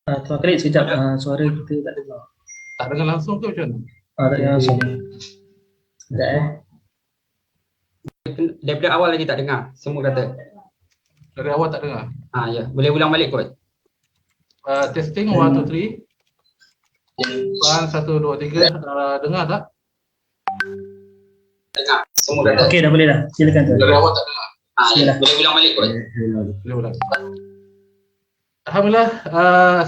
Tuan Khalid, sekejap. Suara kita tak dengar. Tak dengar langsung ke macam mana? Tak dengar langsung. Sekejap Daripada awal lagi tak dengar. Semua kata. Dari awal tak dengar. Ya. Boleh ulang balik kot. Testing 1, 2, 3. 1, 2, 3. Dengar tak? Dengar. Semua kata. Okey, dah boleh dah. Silakan Tuan. Dari awal tak dengar. Ya. Boleh ulang balik kot. Boleh ulang. Alhamdulillah.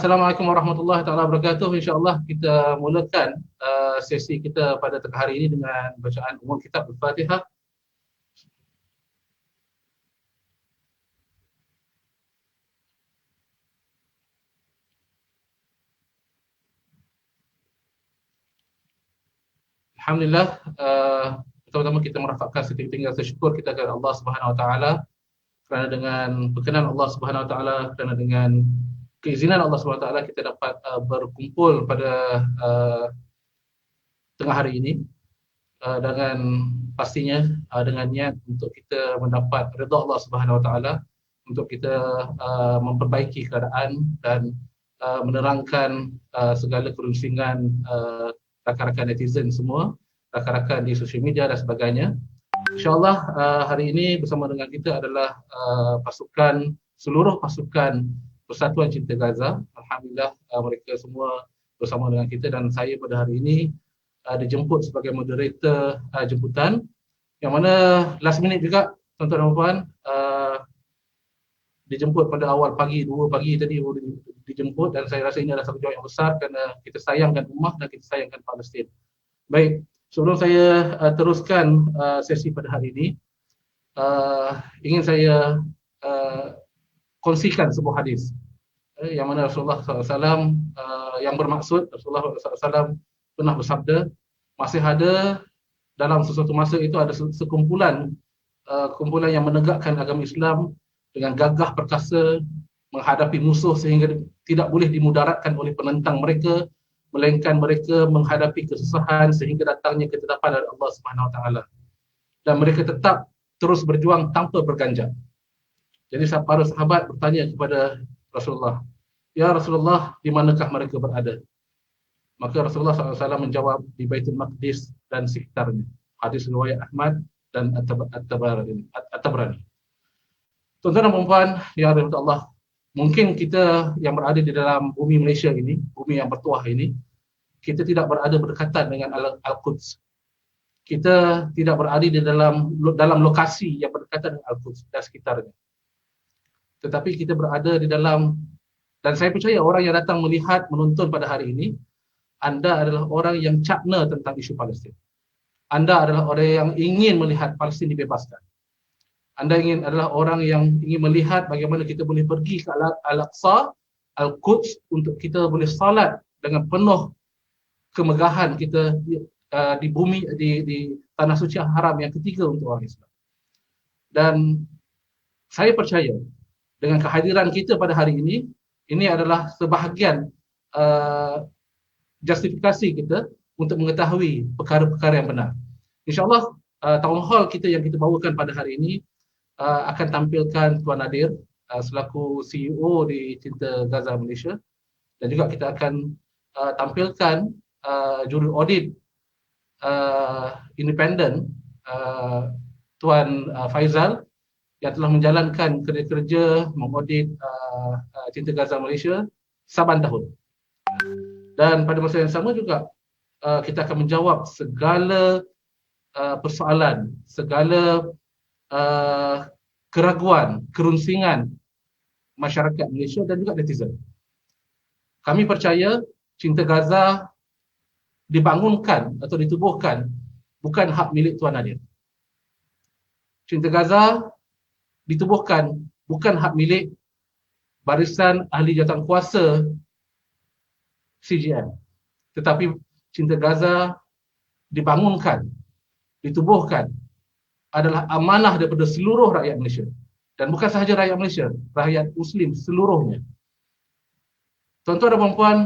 Assalamualaikum warahmatullahi taala wabarakatuh. InsyaAllah kita mulakan sesi kita pada tengah hari ini dengan bacaan umum kitab Al-Fatihah. Alhamdulillah, pertama-tama kita merafakkan setinggi-tinggi rasa syukur kita kepada Allah Subhanahu Wa Taala kerana dengan berkenan Allah Subhanahu Wa Taala, kerana dengan keizinan Allah Subhanahu Wa Taala kita dapat berkumpul pada tengah hari ini dengan pastinya dengan niat untuk kita mendapat redha Allah Subhanahu Wa Taala, untuk kita memperbaiki keadaan dan menerangkan segala kerunsingan rakan-rakan netizen semua, rakan-rakan di sosial media dan sebagainya. InsyaAllah hari ini bersama dengan kita adalah seluruh pasukan Persatuan Cinta Gaza. Alhamdulillah mereka semua bersama dengan kita dan saya pada hari ini dijemput sebagai moderator jemputan, yang mana last minute juga tuan-tuan dan puan, dijemput pada awal pagi, 2 pagi tadi dijemput, dan saya rasa ini adalah satu jawab yang besar kerana kita sayangkan ummah dan kita sayangkan Palestin. Baik, sebelum saya teruskan sesi pada hari ini, ingin saya kongsikan sebuah hadis yang mana Rasulullah SAW yang bermaksud Rasulullah SAW pernah bersabda, masih ada dalam sesuatu masa itu ada sekumpulan kumpulan yang menegakkan agama Islam dengan gagah perkasa menghadapi musuh sehingga tidak boleh dimudaratkan oleh penentang mereka, melainkan mereka menghadapi kesusahan sehingga datangnya ketetapan dari Allah Subhanahu Wa Taala, dan mereka tetap terus berjuang tanpa berganjak. Jadi para sahabat bertanya kepada Rasulullah, "Ya Rasulullah, di manakah mereka berada?" Maka Rasulullah SAW menjawab, "Di Baitul Maqdis dan sekitarnya." Hadis riwayat Ahmad dan At-Tabrani. Tuan-tuan dan puan yang dirahmati Allah, mungkin kita yang berada di dalam bumi Malaysia ini, bumi yang bertuah ini, kita tidak berada berdekatan dengan Al-Quds. Kita tidak berada di dalam lokasi yang berdekatan dengan Al-Quds dan sekitarnya. Tetapi kita berada di dalam, dan saya percaya orang yang datang melihat, menonton pada hari ini, anda adalah orang yang cakna tentang isu Palestin. Anda adalah orang yang ingin melihat Palestin dibebaskan. Anda adalah orang yang ingin melihat bagaimana kita boleh pergi ke Al-Aqsa, Al-Quds, untuk kita boleh salat dengan penuh kemegahan kita di bumi, di tanah suci haram yang ketiga untuk orang Islam. Dan saya percaya dengan kehadiran kita pada hari ini adalah sebahagian justifikasi kita untuk mengetahui perkara-perkara yang benar. InsyaAllah town hall kita yang kita bawakan pada hari ini akan tampilkan Tuan Nadir selaku CEO di Cinta Gaza Malaysia, dan juga kita akan tampilkan juri audit independen Tuan Faizal yang telah menjalankan kerja-kerja mengaudit Cinta Gaza Malaysia saban tahun. Dan pada masa yang sama juga kita akan menjawab segala persoalan, segala keraguan, kerunsingan masyarakat Malaysia dan juga netizen. Kami percaya Cinta Gaza dibangunkan atau ditubuhkan bukan hak milik Tuan Nadir. Cinta Gaza ditubuhkan bukan hak milik barisan ahli jawatan kuasa CGM, tetapi Cinta Gaza dibangunkan, ditubuhkan adalah amanah daripada seluruh rakyat Malaysia, dan bukan sahaja rakyat Malaysia, rakyat Muslim seluruhnya. Tuan-tuan dan puan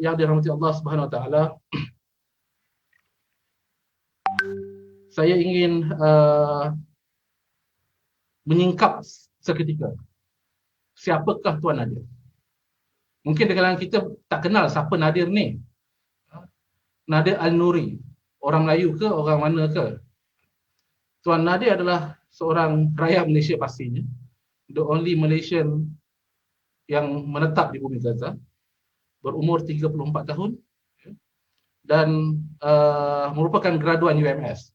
yang dirahmati Allah Subhanahu Wa Taala, saya ingin menyingkap seketika siapakah Tuan Nadir. Mungkin di kalangan kita tak kenal siapa Nadir ni. Nadir Al-Nuri. Orang Melayu ke, orang mana ke? Tuan Nadir adalah seorang rakyat Malaysia pastinya. The only Malaysian yang menetap di bumi Gaza. Berumur 34 tahun. Dan merupakan graduan UMS.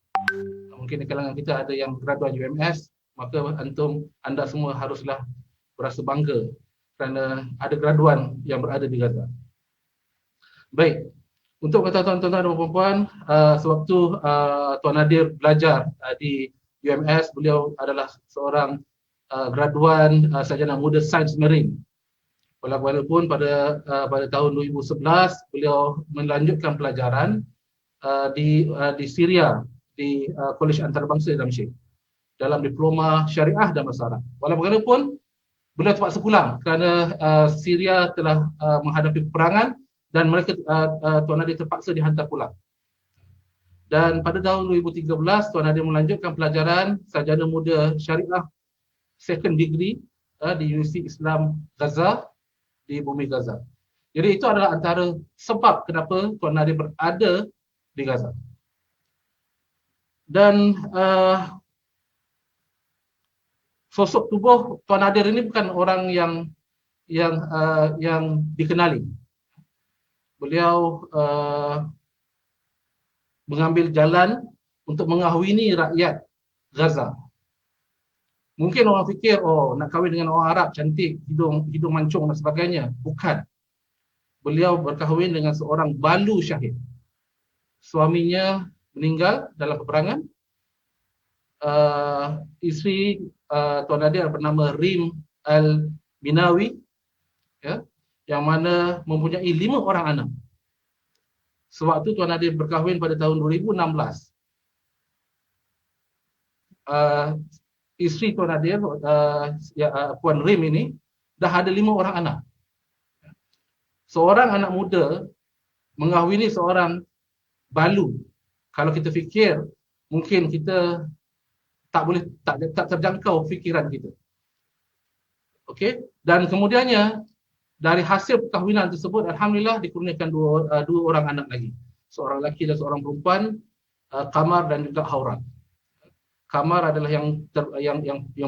Mungkin di kalangan kita ada yang graduan UMS, maka anda semua haruslah berasa bangga kerana ada graduan yang berada di Gaza. Baik, untuk tuan-tuan dan puan-puan, sewaktu Tuan Nadir belajar di UMS, beliau adalah seorang graduan sarjana muda Sains Marine. Walaupun pada tahun 2011 beliau melanjutkan pelajaran di Syria di Kolej Antarabangsa Damsyik dalam diploma Syariah dan Masyarakat. Walaupun beliau terpaksa pulang kerana Syria telah menghadapi peperangan dan mereka Tuan Nadir terpaksa dihantar pulang. Dan pada tahun 2013 Tuan Nadir melanjutkan pelajaran sarjana muda Syariah second degree di Universiti Islam Gaza di bumi Gaza. Jadi itu adalah antara sebab kenapa Tuan Nadir berada di Gaza. Dan sosok tubuh Tuan Nadir ini bukan orang yang dikenali. Beliau mengambil jalan untuk mengahwini rakyat Gaza. Mungkin orang fikir, oh nak kahwin dengan orang Arab cantik, hidung mancung dan sebagainya. Bukan. Beliau berkahwin dengan seorang balu syahid. Suaminya meninggal dalam peperangan. Isteri Tuan Nadir bernama Rim Al-Minawi, ya, yang mana mempunyai 5 orang anak. Sewaktu Tuan Nadir berkahwin pada tahun 2016, isteri Tuan Nadir, Puan Rim ini, dah ada 5 orang anak. Seorang anak muda mengahwini seorang balu. Kalau kita fikir, mungkin kita tak terjangkau fikiran kita. Okey, dan kemudiannya dari hasil perkahwinan tersebut, alhamdulillah dikurniakan dua orang anak lagi. Seorang lelaki dan seorang perempuan, Qamar dan juga Haurat. Qamar adalah yang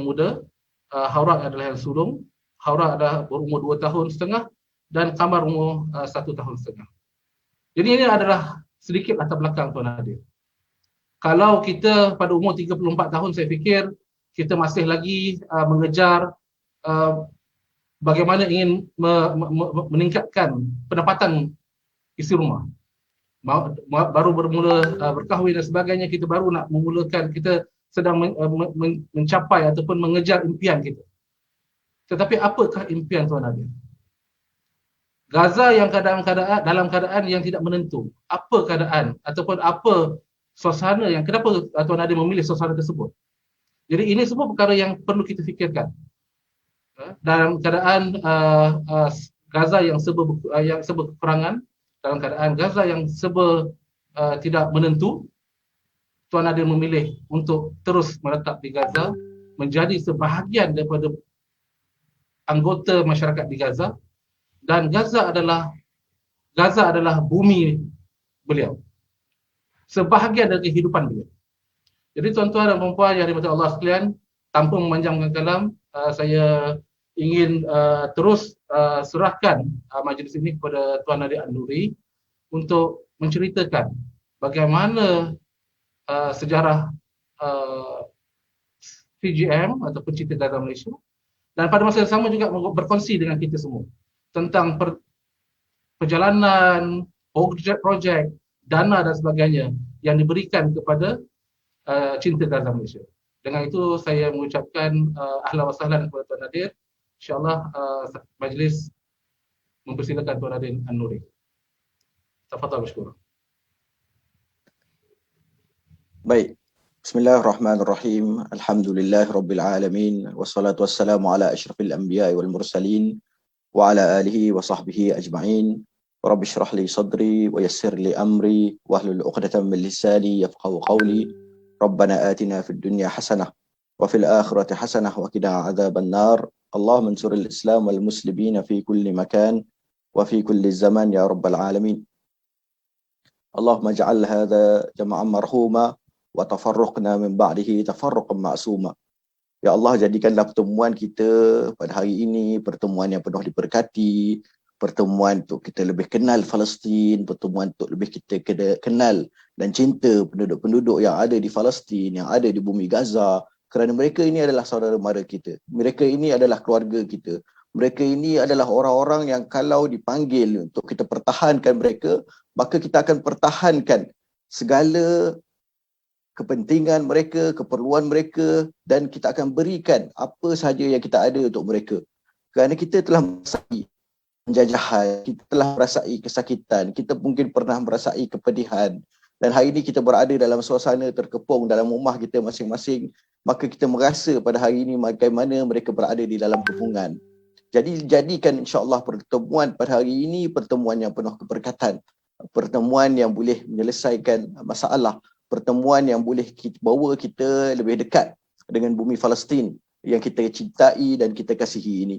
muda, Haurat adalah yang sulung. Haurat adalah berumur 2 tahun setengah dan Qamar umur 1 tahun setengah. Jadi ini adalah sedikit latar belakang Tuan Nadir. Kalau kita pada umur 34 tahun, saya fikir kita masih lagi mengejar bagaimana ingin meningkatkan pendapatan isi rumah. Baru bermula berkahwin dan sebagainya, kita baru nak memulakan, kita sedang mencapai ataupun mengejar impian kita. Tetapi apakah impian Tuan Nadir? Gaza yang dalam keadaan yang tidak menentu. Apa keadaan ataupun apa suasana yang, kenapa Tuan Nadir memilih suasana tersebut? Jadi ini semua perkara yang perlu kita fikirkan. Dalam keadaan Gaza yang serba kekurangan, dalam keadaan Gaza yang serba tidak menentu, Tuan Nadir memilih untuk terus menetap di Gaza, menjadi sebahagian daripada anggota masyarakat di Gaza, dan Gaza adalah bumi beliau, sebahagian dari kehidupan beliau. Jadi tuan-tuan dan puan-puan yang dirahmati Allah sekalian, tanpa memanjangkan kalam, saya ingin terus serahkan majlis ini kepada Tuan Nadir Al-Nuri untuk menceritakan bagaimana sejarah PGM atau Pencinta Gaza Malaysia, dan pada masa yang sama juga berkongsi dengan kita semua tentang perjalanan, projek, dana dan sebagainya yang diberikan kepada Cinta Gaza Malaysia. Dengan itu saya mengucapkan ahlan wa sahlan kepada Tuan Nadir. InsyaAllah majlis mempersilakan Tuan Nadir Al-Nuri. Tafadhal mashkura. Baik. Bismillahirrahmanirrahim. Alhamdulillahi rabbil alamin. Wassalatu wassalamu ala asyrafil anbiya'i wal mursalin wa ala alihi wa sahbihi ajma'in. Rabbi shrah li sadri wa yassir li amri wa hlul 'uqdatam min lisani yafqahu qawli. Rabbana atina fid dunya hasanah wa fil akhirati hasanah wa qina adzaban nar. Allahumma ansuril Islam wal muslimin fi kulli makan وفي كل الزمان يا رب العالمين. اللهم اجعل هذا جمعا مرحوما وتفرقنا من بعده تفرقا معصوما. Ya Allah, jadikanlah pertemuan kita pada hari ini pertemuan yang penuh diberkati, pertemuan untuk kita lebih kenal Palestin, pertemuan untuk lebih kita kenal dan cinta penduduk-penduduk yang ada di Palestin, yang ada di bumi Gaza, kerana mereka ini adalah saudara mara kita. Mereka ini adalah keluarga kita. Mereka ini adalah orang-orang yang kalau dipanggil untuk kita pertahankan mereka, maka kita akan pertahankan segala kepentingan mereka, keperluan mereka, dan kita akan berikan apa sahaja yang kita ada untuk mereka. Kerana kita telah merasai penjajahan, kita telah merasai kesakitan, kita mungkin pernah merasai kepedihan, dan hari ini kita berada dalam suasana terkepung dalam rumah kita masing-masing, maka kita merasa pada hari ini bagaimana mereka berada di dalam kepungan. Jadi jadikan insya-Allah pertemuan pada hari ini pertemuan yang penuh keberkatan, pertemuan yang boleh menyelesaikan masalah, pertemuan yang boleh bawa kita lebih dekat dengan bumi Palestin yang kita cintai dan kita kasihi ini.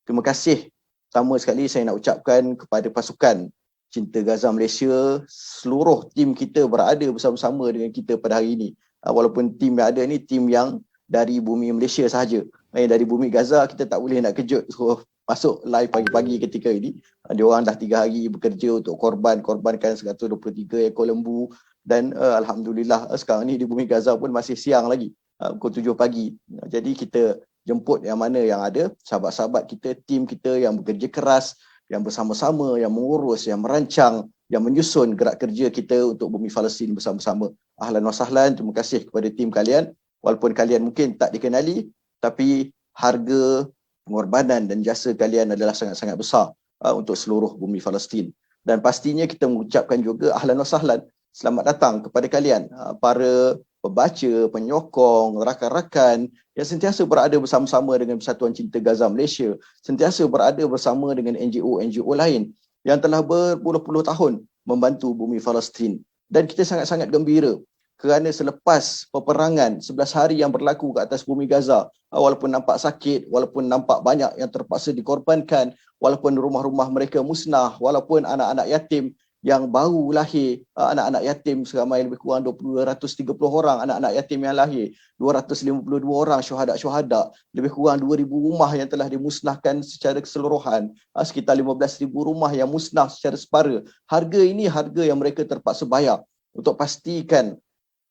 Terima kasih. Pertama sekali saya nak ucapkan kepada pasukan Cinta Gaza Malaysia, seluruh tim kita berada bersama-sama dengan kita pada hari ini. Walaupun tim yang ada ni tim yang dari bumi Malaysia sahaja. Dari bumi Gaza kita tak boleh nak kejut suruh masuk live pagi-pagi ketika ini. Dia orang dah 3 hari bekerja untuk korbankan 123 ekor lembu. Dan Alhamdulillah sekarang ni di bumi Gaza pun masih siang lagi, pukul 7 pagi. Jadi kita jemput yang mana yang ada, sahabat-sahabat kita, tim kita yang bekerja keras, yang bersama-sama, yang mengurus, yang merancang, yang menyusun gerak kerja kita untuk bumi Palestin bersama-sama. Ahlan wa sahlan, terima kasih kepada tim kalian. Walaupun kalian mungkin tak dikenali, tapi harga, pengorbanan dan jasa kalian adalah sangat-sangat besar untuk seluruh bumi Palestin. Dan pastinya kita mengucapkan juga ahlan wa sahlan, selamat datang kepada kalian, para pembaca, penyokong, rakan-rakan yang sentiasa berada bersama-sama dengan Persatuan Cinta Gaza Malaysia, sentiasa berada bersama dengan NGO-NGO lain yang telah berpuluh-puluh tahun membantu bumi Palestin. Dan kita sangat-sangat gembira kerana selepas peperangan 11 hari yang berlaku ke atas bumi Gaza, walaupun nampak sakit, walaupun nampak banyak yang terpaksa dikorbankan, walaupun rumah-rumah mereka musnah, walaupun anak-anak yatim yang baru lahir, anak-anak yatim seramai lebih kurang 230 orang anak-anak yatim yang lahir, 252 orang syuhada-syuhada, lebih kurang 2,000 rumah yang telah dimusnahkan secara keseluruhan, sekitar 15,000 rumah yang musnah secara separa. Harga ini harga yang mereka terpaksa bayar untuk pastikan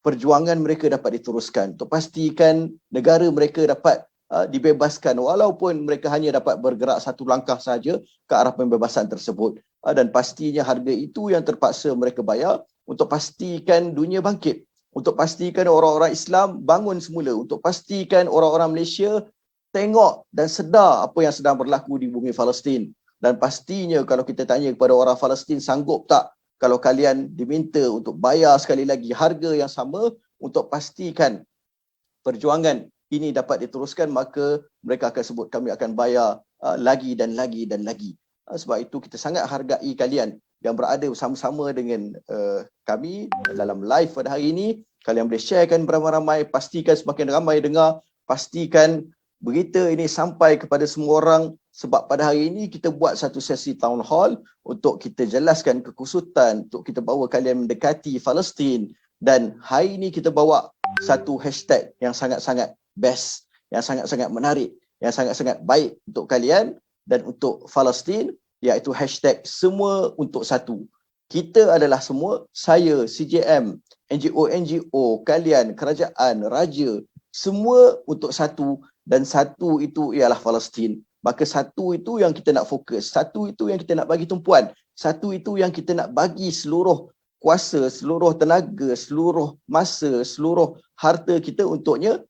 perjuangan mereka dapat diteruskan, untuk pastikan negara mereka dapat dibebaskan, walaupun mereka hanya dapat bergerak satu langkah saja ke arah pembebasan tersebut. Dan pastinya harga itu yang terpaksa mereka bayar untuk pastikan dunia bangkit, untuk pastikan orang-orang Islam bangun semula, untuk pastikan orang-orang Malaysia tengok dan sedar apa yang sedang berlaku di bumi Palestin. Dan pastinya kalau kita tanya kepada orang Palestin, sanggup tak kalau kalian diminta untuk bayar sekali lagi harga yang sama untuk pastikan perjuangan ini dapat diteruskan, maka mereka akan sebut kami akan bayar lagi dan lagi dan lagi. Sebab itu kita sangat hargai kalian yang berada bersama-sama dengan kami dalam live pada hari ini. Kalian boleh sharekan beramai-ramai, pastikan semakin ramai dengar, pastikan berita ini sampai kepada semua orang, sebab pada hari ini kita buat satu sesi town hall untuk kita jelaskan kekusutan, untuk kita bawa kalian mendekati Palestin. Dan hari ini kita bawa satu hashtag yang sangat-sangat best, yang sangat-sangat menarik, yang sangat-sangat baik untuk kalian dan untuk Palestin, iaitu hashtag semua untuk satu. Kita adalah semua, saya, CJM, NGO-NGO, kalian, kerajaan, raja, semua untuk satu, dan satu itu ialah Palestin. Maka satu itu yang kita nak fokus, satu itu yang kita nak bagi tumpuan, satu itu yang kita nak bagi seluruh kuasa, seluruh tenaga, seluruh masa, seluruh harta kita untuknya,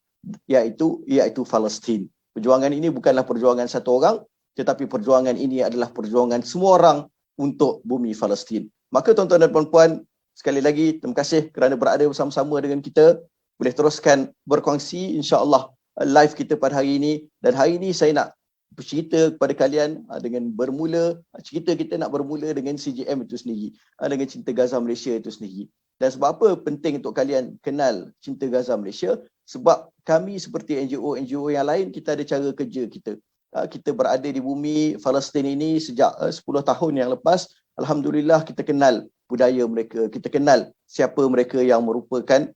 iaitu Palestin. Perjuangan ini bukanlah perjuangan satu orang, tetapi perjuangan ini adalah perjuangan semua orang untuk bumi Palestin. Maka tuan-tuan dan puan-puan, sekali lagi terima kasih kerana berada bersama-sama dengan kita. Boleh teruskan berkongsi insya-Allah live kita pada hari ini. Dan hari ini saya nak bercerita kepada kalian dengan bermula, cerita kita nak bermula dengan CJM itu sendiri, dengan Cinta Gaza Malaysia itu sendiri. Dan sebab apa penting untuk kalian kenal Cinta Gaza Malaysia? Sebab kami seperti NGO-NGO yang lain, kita ada cara kerja kita. kita berada di bumi Palestin ini sejak 10 tahun yang lepas. Alhamdulillah kita kenal budaya mereka, kita kenal siapa mereka yang merupakan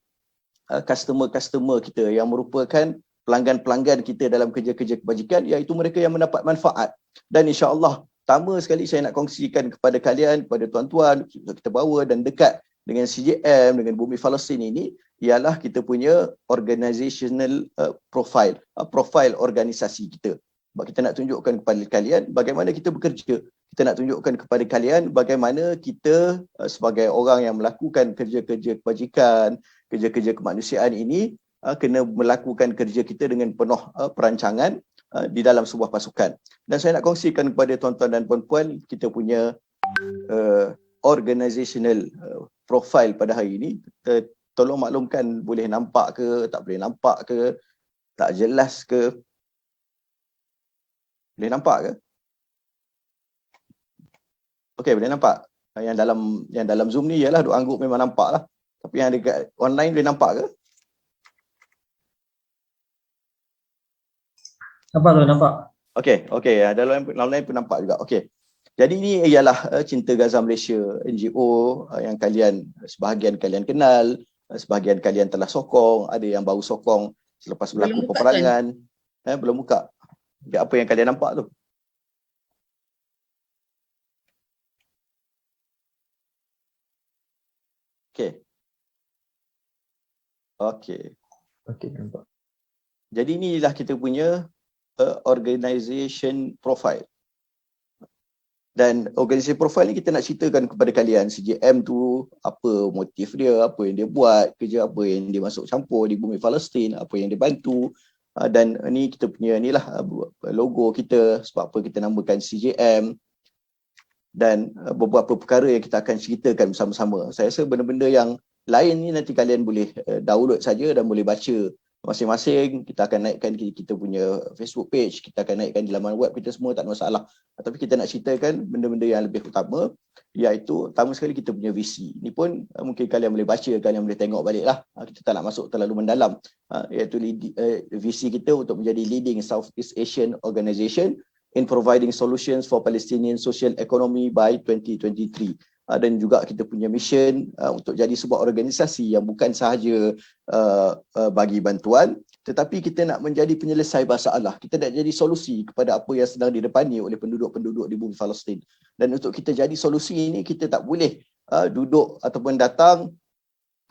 customer-customer kita, yang merupakan pelanggan-pelanggan kita dalam kerja-kerja kebajikan, iaitu mereka yang mendapat manfaat. Dan insya-Allah, pertama sekali saya nak kongsikan kepada kalian, kepada tuan-tuan, kita bawa dan dekat dengan CJM, dengan bumi Palestin ini, ialah kita punya organizational profile, profil organisasi kita. Sebab kita nak tunjukkan kepada kalian bagaimana kita bekerja. Kita nak tunjukkan kepada kalian bagaimana kita sebagai orang yang melakukan kerja-kerja kebajikan, kerja-kerja kemanusiaan ini kena melakukan kerja kita dengan penuh perancangan di dalam sebuah pasukan. Dan saya nak kongsikan kepada tuan-tuan dan puan-puan kita punya organizational profile pada hari ini. Tolong maklumkan boleh nampak ke, tak boleh nampak ke, tak jelas ke. Boleh nampak ke? Okey, boleh nampak. Yang dalam Zoom ni ialah duk angguk memang nampak lah. Tapi yang dekat online boleh nampak ke? Nampak tu, nampak. Okey. Dalam online pun nampak juga. Okey. Jadi ini ialah Cinta Gaza Malaysia, NGO yang sebahagian kalian kenal, sebahagian kalian telah sokong, ada yang baru sokong selepas berlaku peperangan. Belum buka. Apa yang kalian nampak tu? Okey, nampak. Jadi inilah kita punya organization profile. Dan organisasi profile ni kita nak ceritakan kepada kalian CJM tu apa motif dia, apa yang dia buat, kerja apa yang dia masuk campur di bumi Palestin, apa yang dia bantu. Dan ni kita punya inilah logo kita, sebab apa kita namakan CJM, dan beberapa perkara yang kita akan ceritakan bersama-sama. Saya rasa benda-benda yang lain ni nanti kalian boleh download saja dan boleh baca masing-masing. Kita akan naikkan kita punya Facebook page, kita akan naikkan di laman web kita semua, tak ada masalah. Tapi kita nak ceritakan benda-benda yang lebih utama, iaitu pertama sekali kita punya visi. Ni pun mungkin kalian boleh baca, kalian boleh tengok balik lah. Kita tak nak masuk terlalu mendalam. Iaitu visi kita untuk menjadi leading Southeast Asian organisation in providing solutions for Palestinian social economy by 2023. Dan juga kita punya mission untuk jadi sebuah organisasi yang bukan sahaja bagi bantuan, tetapi kita nak menjadi penyelesai masalah. Kita nak jadi solusi kepada apa yang sedang didepani oleh penduduk-penduduk di bumi Palestin. Dan untuk kita jadi solusi ini, kita tak boleh duduk ataupun datang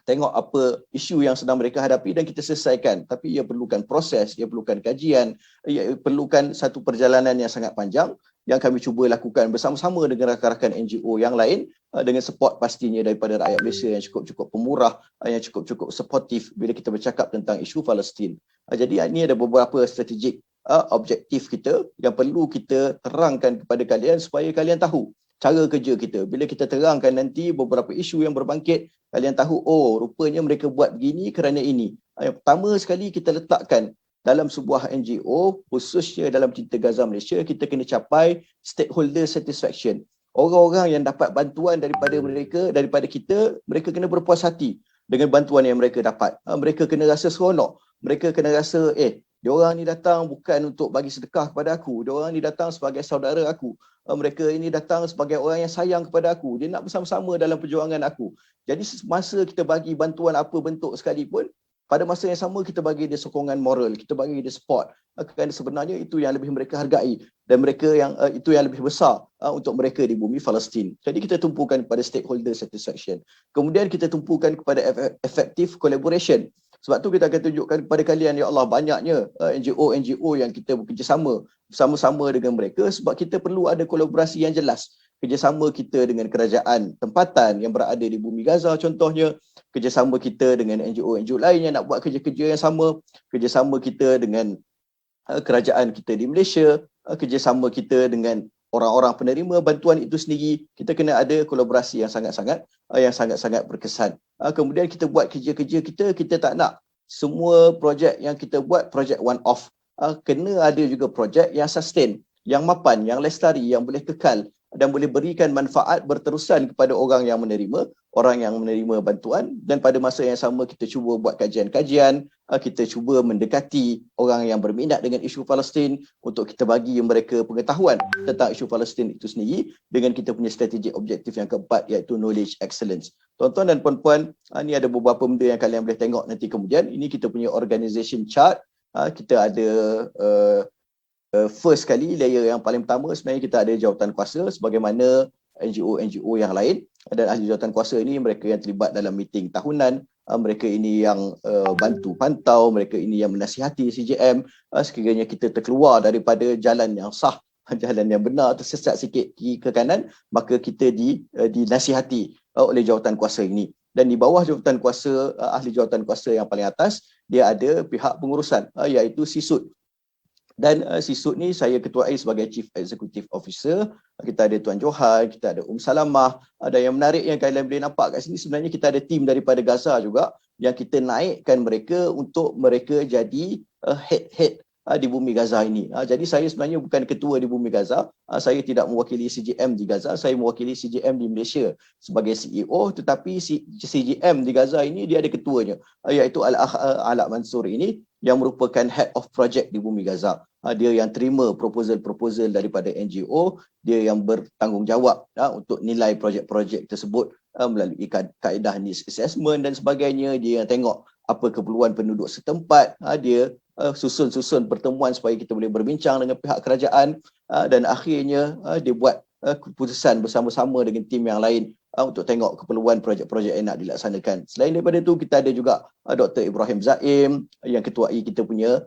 tengok apa isu yang sedang mereka hadapi dan kita selesaikan. Tapi ia perlukan proses, ia perlukan kajian, ia perlukan satu perjalanan yang sangat panjang yang kami cuba lakukan bersama-sama dengan rakan-rakan NGO yang lain, dengan support pastinya daripada rakyat Malaysia yang cukup-cukup pemurah, yang cukup-cukup supportif bila kita bercakap tentang isu Palestin. Jadi ini ada beberapa strategik objektif kita yang perlu kita terangkan kepada kalian supaya kalian tahu cara kerja kita. Bila kita terangkan nanti beberapa isu yang berbangkit, kalian tahu, oh rupanya mereka buat begini kerana ini. Yang pertama sekali kita letakkan dalam sebuah NGO, khususnya dalam Cinta Gaza Malaysia, kita kena capai stakeholder satisfaction. Orang-orang yang dapat bantuan daripada kita, mereka kena berpuas hati dengan bantuan yang mereka dapat. Mereka kena rasa seronok. Mereka kena rasa, diorang ni datang bukan untuk bagi sedekah kepada aku. Diorang ni datang sebagai saudara aku. Mereka ini datang sebagai orang yang sayang kepada aku. Dia nak bersama-sama dalam perjuangan aku. Jadi masa kita bagi bantuan apa bentuk sekalipun, pada masa yang sama kita bagi dia sokongan moral, kita bagi dia support. Kerana sebenarnya itu yang lebih mereka hargai dan itu yang lebih besar untuk mereka di bumi Palestin. Jadi kita tumpukan kepada stakeholder satisfaction. Kemudian kita tumpukan kepada effective collaboration. Sebab tu kita akan tunjukkan kepada kalian, ya Allah, banyaknya NGO yang kita bekerjasama bersama-sama dengan mereka sebab kita perlu ada kolaborasi yang jelas. Kerjasama kita dengan kerajaan tempatan yang berada di bumi Gaza contohnya, kerjasama kita dengan NGO lain yang nak buat kerja-kerja yang sama, kerjasama kita dengan kerajaan kita di Malaysia, kerjasama kita dengan orang-orang penerima bantuan itu sendiri. Kita kena ada kolaborasi yang sangat-sangat berkesan. Kemudian kita buat kerja-kerja kita tak nak semua projek yang kita buat projek one off. Kena ada juga projek yang sustain, yang mapan, yang lestari, yang boleh kekal, dan boleh berikan manfaat berterusan kepada orang yang menerima bantuan. Dan pada masa yang sama kita cuba buat kajian-kajian, kita cuba mendekati orang yang berminat dengan isu Palestin untuk kita bagi mereka pengetahuan tentang isu Palestin itu sendiri dengan kita punya strategic objektif yang keempat, iaitu knowledge excellence. Tuan-tuan dan puan-puan, ni ada beberapa benda yang kalian boleh tengok nanti kemudian. Ini kita punya organisation chart. Kita ada first kali, layer yang paling pertama sebenarnya kita ada jawatan kuasa sebagaimana NGO yang lain, dan ahli jawatan kuasa ini mereka yang terlibat dalam meeting tahunan, mereka ini yang bantu pantau, mereka ini yang menasihati CJM sekiranya kita terkeluar daripada jalan yang sah, jalan yang benar, tersesat sikit kiri ke kanan, maka kita dinasihati oleh jawatan kuasa ini. Dan di bawah jawatan kuasa, ahli jawatan kuasa yang paling atas, dia ada pihak pengurusan, iaitu SISUD. Dan SISUD ni saya ketuai sebagai Chief Executive Officer. Kita ada Tuan Johan, kita ada Salamah. Ada yang menarik yang kalian boleh nampak kat sini, sebenarnya kita ada tim daripada Gaza juga yang kita naikkan mereka untuk mereka jadi head di bumi Gaza ini. Jadi saya sebenarnya bukan ketua di bumi Gaza. Saya tidak mewakili CJM di Gaza, saya mewakili CJM di Malaysia sebagai CEO, tetapi CJM di Gaza ini dia ada ketuanya, iaitu Al-Akh Alak Mansur ini yang merupakan head of project di bumi Gaza. Dia yang terima proposal daripada NGO, dia yang bertanggungjawab untuk nilai projek-projek tersebut melalui kaedah needs assessment dan sebagainya. Dia yang tengok apa keperluan penduduk setempat, dia susun pertemuan supaya kita boleh berbincang dengan pihak kerajaan, dan akhirnya dia buat keputusan bersama-sama dengan tim yang lain untuk tengok keperluan projek-projek yang nak dilaksanakan. Selain daripada itu, kita ada juga Dr. Ibrahim Zaim yang ketuai kita punya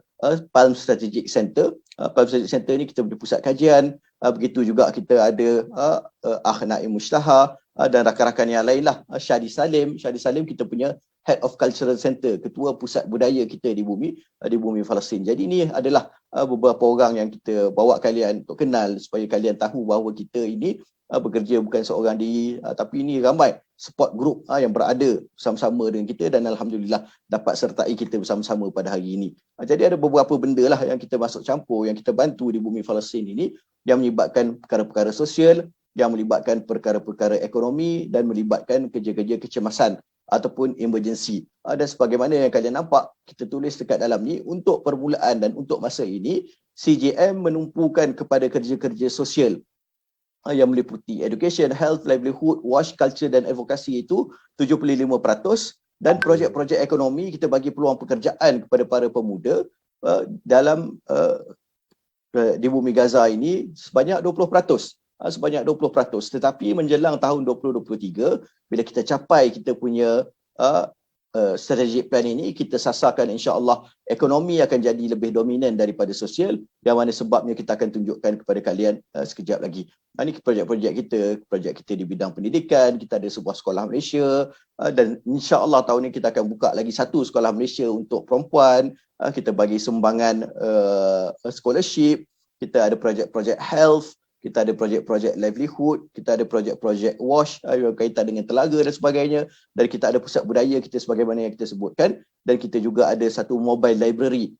Palm Strategic Center. Palm Strategic Center ni kita punya pusat kajian. Begitu juga kita ada Naim Mustaha dan rakan-rakan yang lain lah. Syadi Salim kita punya Head of Cultural Center, ketua pusat budaya kita di bumi Palestin. Jadi ini adalah beberapa orang yang kita bawa kalian untuk kenal supaya kalian tahu bahawa kita ini bekerja bukan seorang diri, tapi ini ramai support group yang berada bersama-sama dengan kita dan alhamdulillah dapat sertai kita bersama-sama pada hari ini. Jadi ada beberapa benda lah yang kita masuk campur, yang kita bantu di bumi Palestin ini, yang melibatkan perkara-perkara sosial, yang melibatkan perkara-perkara ekonomi dan melibatkan kerja-kerja kecemasan ataupun emergency. Dan sebagaimana yang kalian nampak, kita tulis dekat dalam ni, untuk permulaan dan untuk masa ini, CJM menumpukan kepada kerja-kerja sosial yang meliputi education, health, livelihood, wash, culture dan advokasi itu 75%, dan projek-projek ekonomi kita bagi peluang pekerjaan kepada para pemuda dalam di bumi Gaza ini sebanyak 20%. Sebanyak 20%. Tetapi menjelang tahun 2023, bila kita capai kita punya strategic plan ini, kita sasarkan insya-Allah ekonomi akan jadi lebih dominan daripada sosial, yang mana sebabnya kita akan tunjukkan kepada kalian sekejap lagi. Ini projek kita di bidang pendidikan. Kita ada sebuah sekolah Malaysia, dan insya-Allah tahun ini kita akan buka lagi satu sekolah Malaysia untuk perempuan. Kita bagi sumbangan scholarship, kita ada projek-projek health, kita ada projek-projek livelihood, kita ada projek-projek wash yang kaitan dengan telaga dan sebagainya, dan kita ada pusat budaya kita sebagaimana yang kita sebutkan, dan kita juga ada satu mobile library,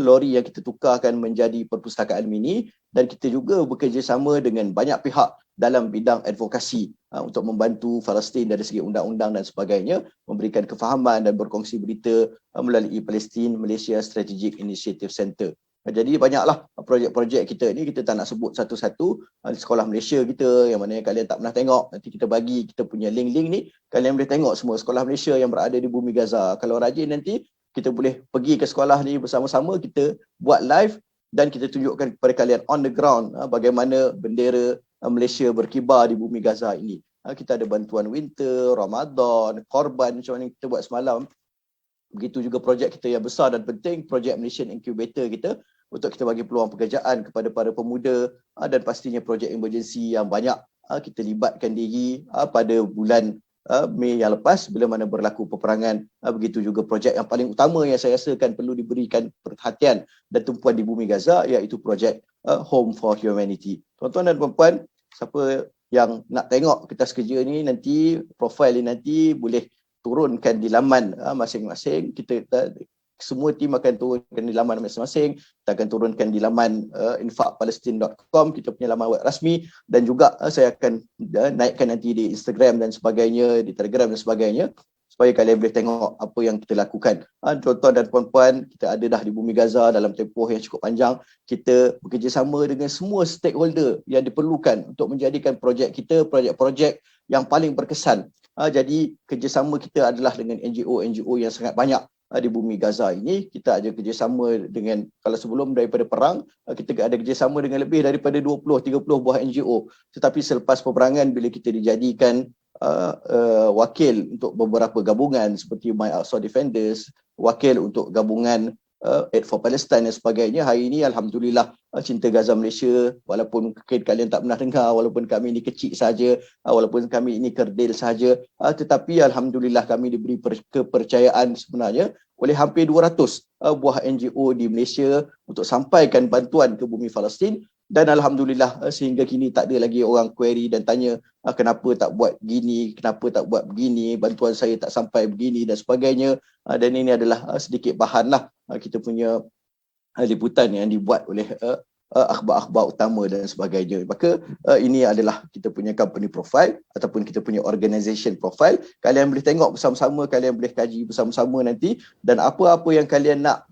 lori yang kita tukarkan menjadi perpustakaan mini, dan kita juga bekerjasama dengan banyak pihak dalam bidang advokasi untuk membantu Palestin dari segi undang-undang dan sebagainya, memberikan kefahaman dan berkongsi berita melalui Palestine Malaysia Strategic Initiative Center. Jadi banyaklah projek-projek kita ni, kita tak nak sebut satu-satu. Sekolah Malaysia kita yang mana kalian tak pernah tengok, nanti kita bagi kita punya link-link ni, kalian boleh tengok semua sekolah Malaysia yang berada di bumi Gaza. Kalau rajin nanti kita boleh pergi ke sekolah ni bersama-sama, kita buat live dan kita tunjukkan kepada kalian on the ground bagaimana bendera Malaysia berkibar di bumi Gaza ini. Kita ada bantuan winter, Ramadan, korban macam mana kita buat semalam. Begitu juga projek kita yang besar dan penting, projek Malaysian Incubator kita, untuk kita bagi peluang pekerjaan kepada para pemuda, dan pastinya projek emergency yang banyak kita libatkan diri pada bulan Mei yang lepas bila mana berlaku peperangan. Begitu juga projek yang paling utama yang saya rasakan perlu diberikan perhatian dan tumpuan di bumi Gaza, iaitu projek Home for Humanity. Tuan-tuan dan puan-puan, siapa yang nak tengok kertas kerja ni, nanti profil ni nanti boleh turunkan di laman masing-masing. Kita semua tim akan turunkan di laman masing-masing. Kita akan turunkan di laman infakpalestin.com, kita punya laman web rasmi, dan juga saya akan naikkan nanti di Instagram dan sebagainya, di Telegram dan sebagainya, supaya kalian boleh tengok apa yang kita lakukan. Tuan-tuan dan puan-puan, kita ada dah di Bumi Gaza dalam tempoh yang cukup panjang. Kita bekerjasama dengan semua stakeholder yang diperlukan untuk menjadikan projek kita projek-projek yang paling berkesan. Jadi kerjasama kita adalah dengan NGO yang sangat banyak di Bumi Gaza ini. Kita ada kerjasama dengan, kalau sebelum daripada perang, kita ada kerjasama dengan lebih daripada 20-30 buah NGO. Tetapi selepas peperangan, bila kita dijadikan wakil untuk beberapa gabungan seperti My Aqsa Defenders, wakil untuk gabungan Aid for Palestine dan sebagainya, hari ini alhamdulillah Cinta Gaza Malaysia, walaupun mungkin kalian tak pernah dengar, walaupun kami ini kecil saja, walaupun kami ini kerdil saja, tetapi alhamdulillah kami diberi kepercayaan sebenarnya oleh hampir 200 buah NGO di Malaysia untuk sampaikan bantuan ke bumi Palestin. Dan alhamdulillah sehingga kini tak ada lagi orang query dan tanya kenapa tak buat gini, kenapa tak buat begini, bantuan saya tak sampai begini dan sebagainya. Dan ini adalah sedikit bahanlah kita punya liputan yang dibuat oleh akhbar-akhbar utama dan sebagainya. Maka ini adalah kita punya company profile ataupun kita punya organisation profile. Kalian boleh tengok bersama-sama, kalian boleh kaji bersama-sama nanti, dan apa-apa yang kalian nak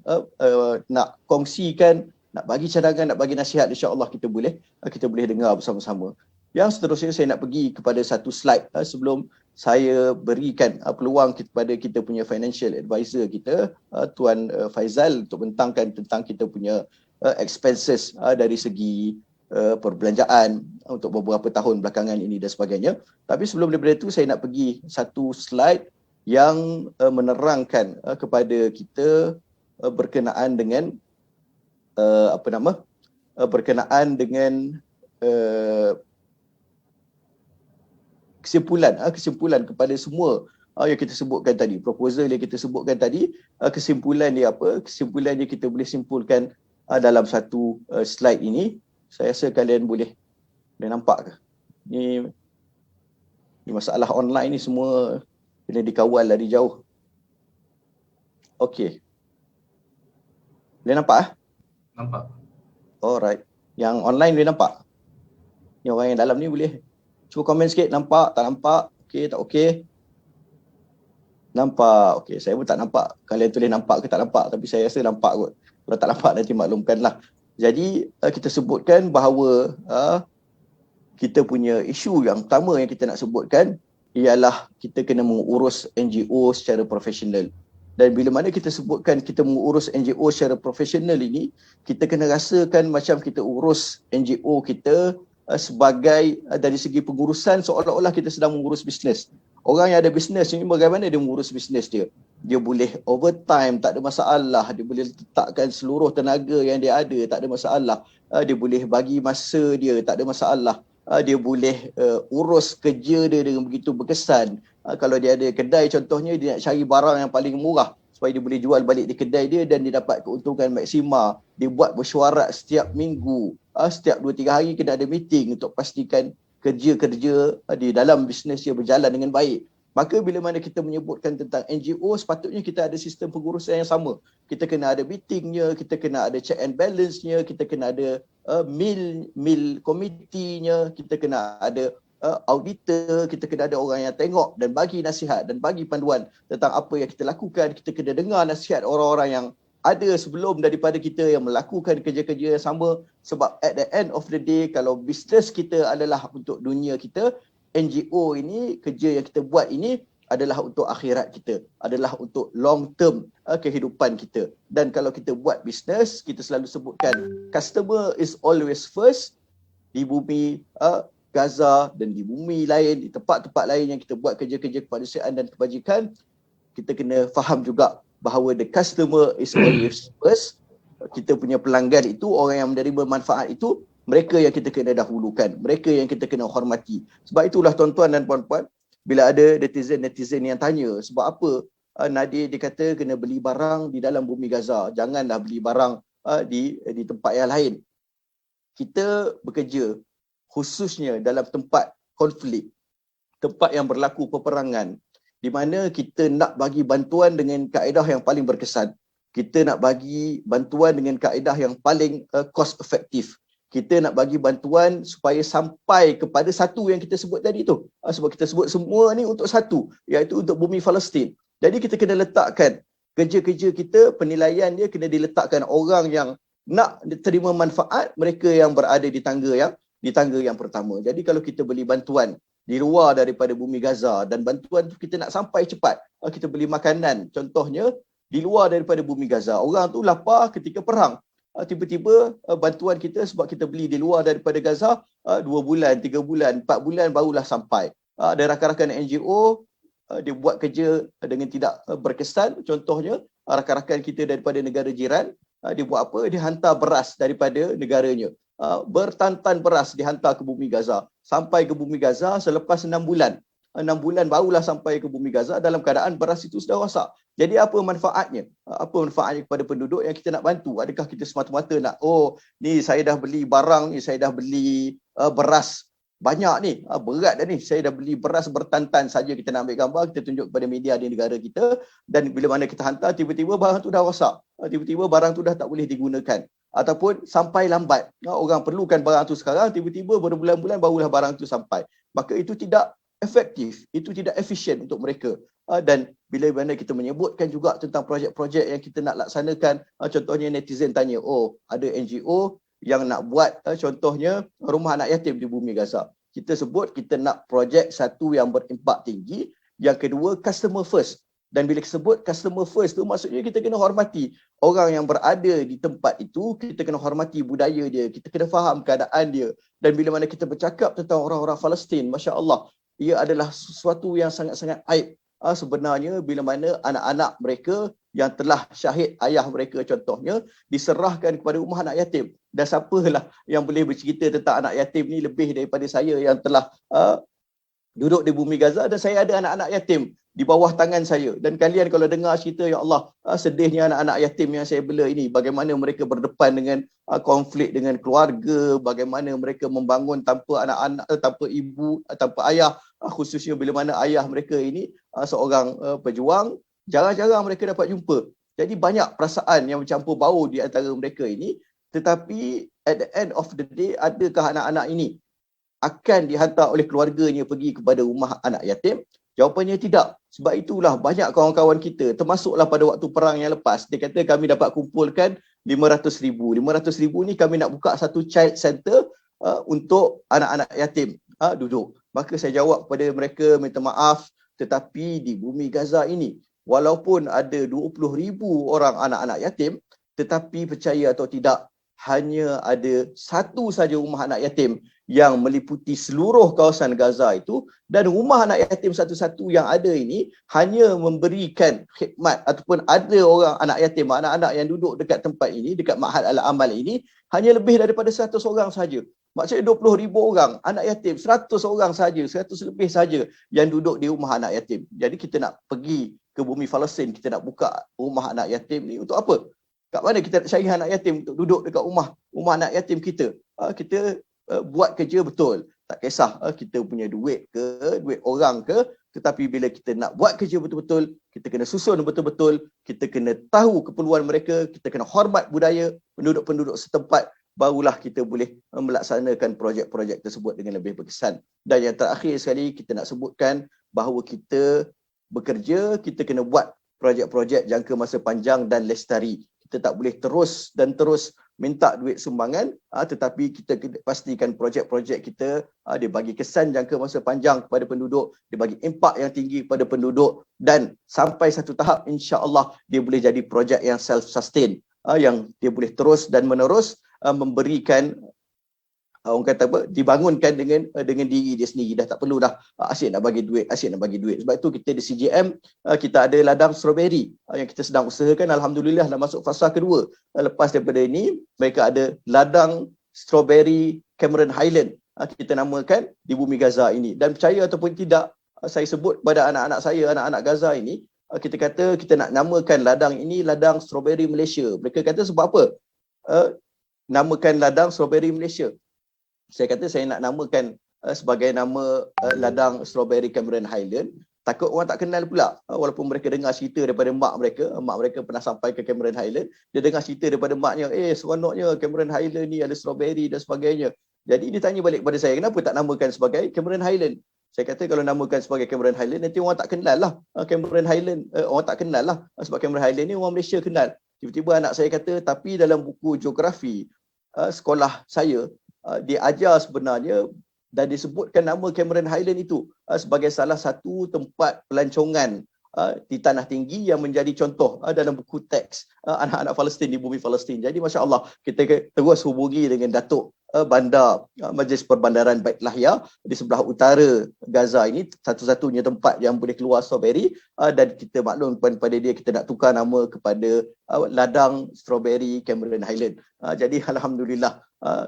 kongsikan, nak bagi cadangan, nak bagi nasihat, insya-Allah kita boleh dengar bersama-sama. Yang seterusnya saya nak pergi kepada satu slide sebelum saya berikan peluang kepada kita punya financial advisor kita, Tuan Faizal, untuk bentangkan tentang kita punya expenses dari segi perbelanjaan untuk beberapa tahun belakangan ini dan sebagainya. Tapi sebelum daripada itu, saya nak pergi satu slide yang menerangkan kepada kita berkenaan dengan berkenaan dengan kesimpulan kepada semua yang kita sebutkan tadi, proposal yang kita sebutkan tadi, kesimpulan dia apa? Kesimpulan dia kita boleh simpulkan dalam satu slide ini. Saya rasa kalian boleh nampak ke? Ni masalah online ni semua kena dikawal dari jauh. Okey. Boleh nampak? Nampak. Alright. Yang online boleh nampak? Yang orang yang dalam ni boleh cuba komen sikit, nampak, tak nampak, okey, tak okey. Nampak, okey, saya pun tak nampak. Kalian tulis nampak ke tak nampak, tapi saya rasa nampak kot. Kalau tak nampak nanti maklumkanlah. Jadi kita sebutkan bahawa kita punya isu yang pertama yang kita nak sebutkan ialah kita kena mengurus NGO secara profesional. Dan bila mana kita sebutkan kita mengurus NGO secara profesional ini, kita kena rasakan macam kita urus NGO kita sebagai dari segi pengurusan seolah-olah kita sedang mengurus bisnes. Orang yang ada bisnes ni bagaimana dia mengurus bisnes dia? Dia boleh overtime, tak ada masalah. Dia boleh letakkan seluruh tenaga yang dia ada, tak ada masalah. Dia boleh bagi masa dia, tak ada masalah. Dia boleh urus kerja dia dengan begitu berkesan. Kalau dia ada kedai contohnya, dia nak cari barang yang paling murah supaya dia boleh jual balik di kedai dia dan dia dapat keuntungan maksima. Dia buat mesyuarat setiap minggu, setiap 2-3 hari kena ada meeting untuk pastikan kerja-kerja di dalam bisnes dia berjalan dengan baik. Maka bila mana kita menyebutkan tentang NGO, sepatutnya kita ada sistem pengurusan yang sama. Kita kena ada meetingnya, kita kena ada check and balance-nya, kita kena ada meal committee-nya, kita kena ada auditor, kita kena ada orang yang tengok dan bagi nasihat dan bagi panduan tentang apa yang kita lakukan. Kita kena dengar nasihat orang-orang yang ada sebelum daripada kita yang melakukan kerja-kerja yang sama, sebab at the end of the day, kalau bisnes kita adalah untuk dunia kita, NGO ini, kerja yang kita buat ini adalah untuk akhirat kita, adalah untuk long term kehidupan kita. Dan kalau kita buat bisnes, kita selalu sebutkan customer is always first. Di bumi Gaza dan di bumi lain, di tempat-tempat lain yang kita buat kerja-kerja kemanusiaan dan kebajikan, kita kena faham juga bahawa the customer is always first. Kita punya pelanggan itu, orang yang menerima manfaat itu, mereka yang kita kena dahulukan, mereka yang kita kena hormati. Sebab itulah tuan-tuan dan puan-puan, bila ada netizen yang tanya, sebab apa Nadir dia kata kena beli barang di dalam bumi Gaza, janganlah beli barang di tempat yang lain. Kita bekerja khususnya dalam tempat konflik, tempat yang berlaku peperangan, di mana kita nak bagi bantuan dengan kaedah yang paling berkesan. kita nak bagi bantuan dengan kaedah yang paling cost effective. Kita nak bagi bantuan supaya sampai kepada satu yang kita sebut tadi tu. Sebab kita sebut semua ni untuk satu, iaitu untuk bumi Palestin. Jadi kita kena letakkan kerja-kerja kita, penilaian dia kena diletakkan orang yang nak terima manfaat, mereka yang berada di tangga yang pertama. Jadi kalau kita beli bantuan di luar daripada bumi Gaza dan bantuan tu kita nak sampai cepat, kita beli makanan contohnya di luar daripada bumi Gaza, orang tu lapar ketika perang. Tiba-tiba bantuan kita sebab kita beli di luar daripada Gaza 2 bulan, 3 bulan, 4 bulan barulah sampai. Ada rakan-rakan NGO dia buat kerja dengan tidak berkesan. Contohnya rakan-rakan kita daripada negara jiran, dia buat apa? Dia hantar beras daripada negaranya. Bertantan beras dihantar ke bumi Gaza. Sampai ke bumi Gaza selepas 6 bulan. 6 bulan barulah sampai ke bumi Gaza dalam keadaan beras itu sudah rosak. Jadi apa manfaatnya? Apa manfaatnya kepada penduduk yang kita nak bantu? Adakah kita semata-mata nak, ni saya dah beli barang ni, saya dah beli beras banyak ni, berat dah ni, saya dah beli beras bertantan saja, kita nak ambil gambar, kita tunjuk kepada media di negara kita, dan bila mana kita hantar, tiba-tiba barang tu dah rosak. Tiba-tiba barang tu dah tak boleh digunakan. Ataupun sampai lambat. Orang perlukan barang tu sekarang, tiba-tiba berbulan-bulan barulah barang tu sampai. Maka itu tidak efektif, itu tidak efisien untuk mereka. Dan bila mana kita menyebutkan juga tentang projek-projek yang kita nak laksanakan, contohnya netizen tanya, ada NGO yang nak buat contohnya rumah anak yatim di bumi Gaza. Kita sebut kita nak projek satu yang berimpak tinggi, yang kedua customer first. Dan bila sebut customer first tu maksudnya kita kena hormati orang yang berada di tempat itu, kita kena hormati budaya dia, kita kena faham keadaan dia. Dan bila mana kita bercakap tentang orang-orang Palestin, masya-Allah, ia adalah sesuatu yang sangat-sangat aib. Sebenarnya bila mana anak-anak mereka yang telah syahid ayah mereka contohnya diserahkan kepada rumah anak yatim. Dan siapalah yang boleh bercerita tentang anak yatim ni lebih daripada saya yang telah duduk di bumi Gaza, dan saya ada anak-anak yatim di bawah tangan saya. Dan kalian kalau dengar cerita, ya Allah, sedihnya anak-anak yatim yang saya bela ini, bagaimana mereka berdepan dengan konflik dengan keluarga, bagaimana mereka membangun tanpa anak-anak, tanpa ibu, tanpa ayah, khususnya bila mana ayah mereka ini seorang pejuang, jarang-jarang mereka dapat jumpa. Jadi banyak perasaan yang bercampur bau di antara mereka ini. Tetapi at the end of the day, adakah anak-anak ini akan dihantar oleh keluarganya pergi kepada rumah anak yatim? Jawapannya tidak. Sebab itulah banyak kawan-kawan kita, termasuklah pada waktu perang yang lepas, dia kata kami dapat kumpulkan 500,000. 500,000 ni kami nak buka satu child center untuk anak-anak yatim duduk. Maka saya jawab kepada mereka, minta maaf, tetapi di bumi Gaza ini, walaupun ada 20,000 orang anak-anak yatim, tetapi percaya atau tidak, hanya ada satu saja rumah anak yatim yang meliputi seluruh kawasan Gaza itu, dan rumah anak yatim satu-satu yang ada ini hanya memberikan khidmat ataupun ada orang anak yatim, anak-anak yang duduk dekat tempat ini, dekat Ma'had Al-Amal ini, hanya lebih daripada 100 orang saja. Maksudnya 20,000 orang anak yatim, 100 orang saja, 100 lebih saja yang duduk di rumah anak yatim. Jadi kita nak pergi ke bumi Palestin, kita nak buka rumah anak yatim ni untuk apa? Kat mana kita nak cari anak yatim untuk duduk dekat rumah anak yatim kita? Kita buat kerja betul. Tak kisah kita punya duit ke, duit orang ke, tetapi bila kita nak buat kerja betul-betul, kita kena susun betul-betul, kita kena tahu keperluan mereka, kita kena hormat budaya penduduk-penduduk setempat, barulah kita boleh melaksanakan projek-projek tersebut dengan lebih berkesan. Dan yang terakhir sekali, kita nak sebutkan bahawa kita bekerja, kita kena buat projek-projek jangka masa panjang dan lestari. Kita tak boleh terus minta duit sumbangan, tetapi kita pastikan projek-projek kita dia bagi kesan jangka masa panjang kepada penduduk, dia bagi impak yang tinggi kepada penduduk, dan sampai satu tahap insya-Allah dia boleh jadi projek yang self-sustain, yang dia boleh terus dan menerus memberikan, orang kata apa, dibangunkan dengan diri dia sendiri. Dah tak perlu dah asyik nak bagi duit. Sebab itu kita di CGM kita ada ladang strawberry yang kita sedang usahakan. Alhamdulillah dah masuk fasa kedua. Lepas daripada ini mereka ada ladang strawberry Cameron Highland, kita namakan di bumi Gaza ini. Dan percaya ataupun tidak, saya sebut kepada anak-anak saya, anak-anak Gaza ini, kita kata kita nak namakan ladang ini ladang strawberry Malaysia. Mereka kata sebab apa namakan ladang strawberry Malaysia? Saya kata saya nak namakan sebagai nama ladang strawberry Cameron Highland, takut orang tak kenal pula. Walaupun mereka dengar cerita daripada mak mereka pernah sampai ke Cameron Highland, dia dengar cerita daripada maknya, seronoknya Cameron Highland ni ada strawberry dan sebagainya. Jadi dia tanya balik kepada saya, kenapa tak namakan sebagai Cameron Highland? Saya kata kalau namakan sebagai Cameron Highland, nanti orang tak kenal lah. Cameron Highland, orang tak kenal lah. Sebab Cameron Highland ni orang Malaysia kenal. Tiba-tiba anak saya kata, tapi dalam buku geografi sekolah saya, dia ajar sebenarnya dan disebutkan nama Cameron Highland itu sebagai salah satu tempat pelancongan di tanah tinggi yang menjadi contoh dalam buku teks anak-anak Palestin di bumi Palestin. Jadi Masya Allah, kita terus hubungi dengan Datuk Bandar Majlis Perbandaran Bait Lahya di sebelah utara Gaza ini, satu-satunya tempat yang boleh keluar strawberry, dan kita maklum kepada dia kita nak tukar nama kepada ladang strawberry Cameron Highland. Jadi Alhamdulillah,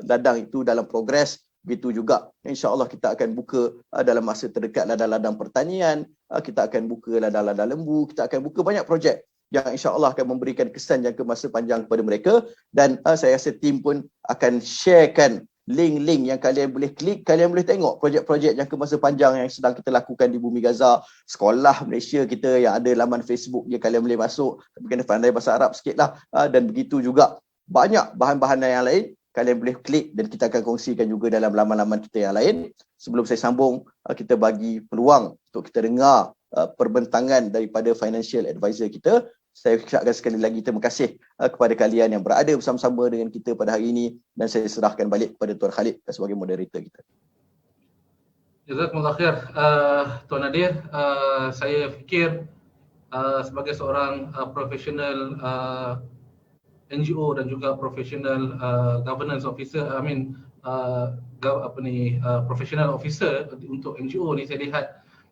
ladang itu dalam progres. Begitu juga insya-Allah kita akan buka dalam masa terdekat ladang-ladang pertanian, kita akan buka ladang-ladang lembu, kita akan buka banyak projek yang insya-Allah akan memberikan kesan jangka masa panjang kepada mereka. Dan saya rasa tim pun akan sharekan link-link yang kalian boleh klik, kalian boleh tengok projek-projek jangka masa panjang yang sedang kita lakukan di bumi Gaza. Sekolah Malaysia kita yang ada laman Facebook dia, kalian boleh masuk, tapi kena pandai bahasa Arab sikitlah. Dan begitu juga banyak bahan-bahan yang lain kalian boleh klik dan kita akan kongsikan juga dalam laman-laman kita yang lain. Sebelum saya sambung, kita bagi peluang untuk kita dengar perbentangan daripada financial advisor kita. Saya ucapkan sekali lagi terima kasih kepada kalian yang berada bersama-sama dengan kita pada hari ini, dan saya serahkan balik kepada Tuan Khalid sebagai moderator kita. Jazakumullah khair, Tuan Nadir. Saya fikir sebagai seorang profesional NGO dan juga professional governance officer, professional officer untuk NGO ni, saya lihat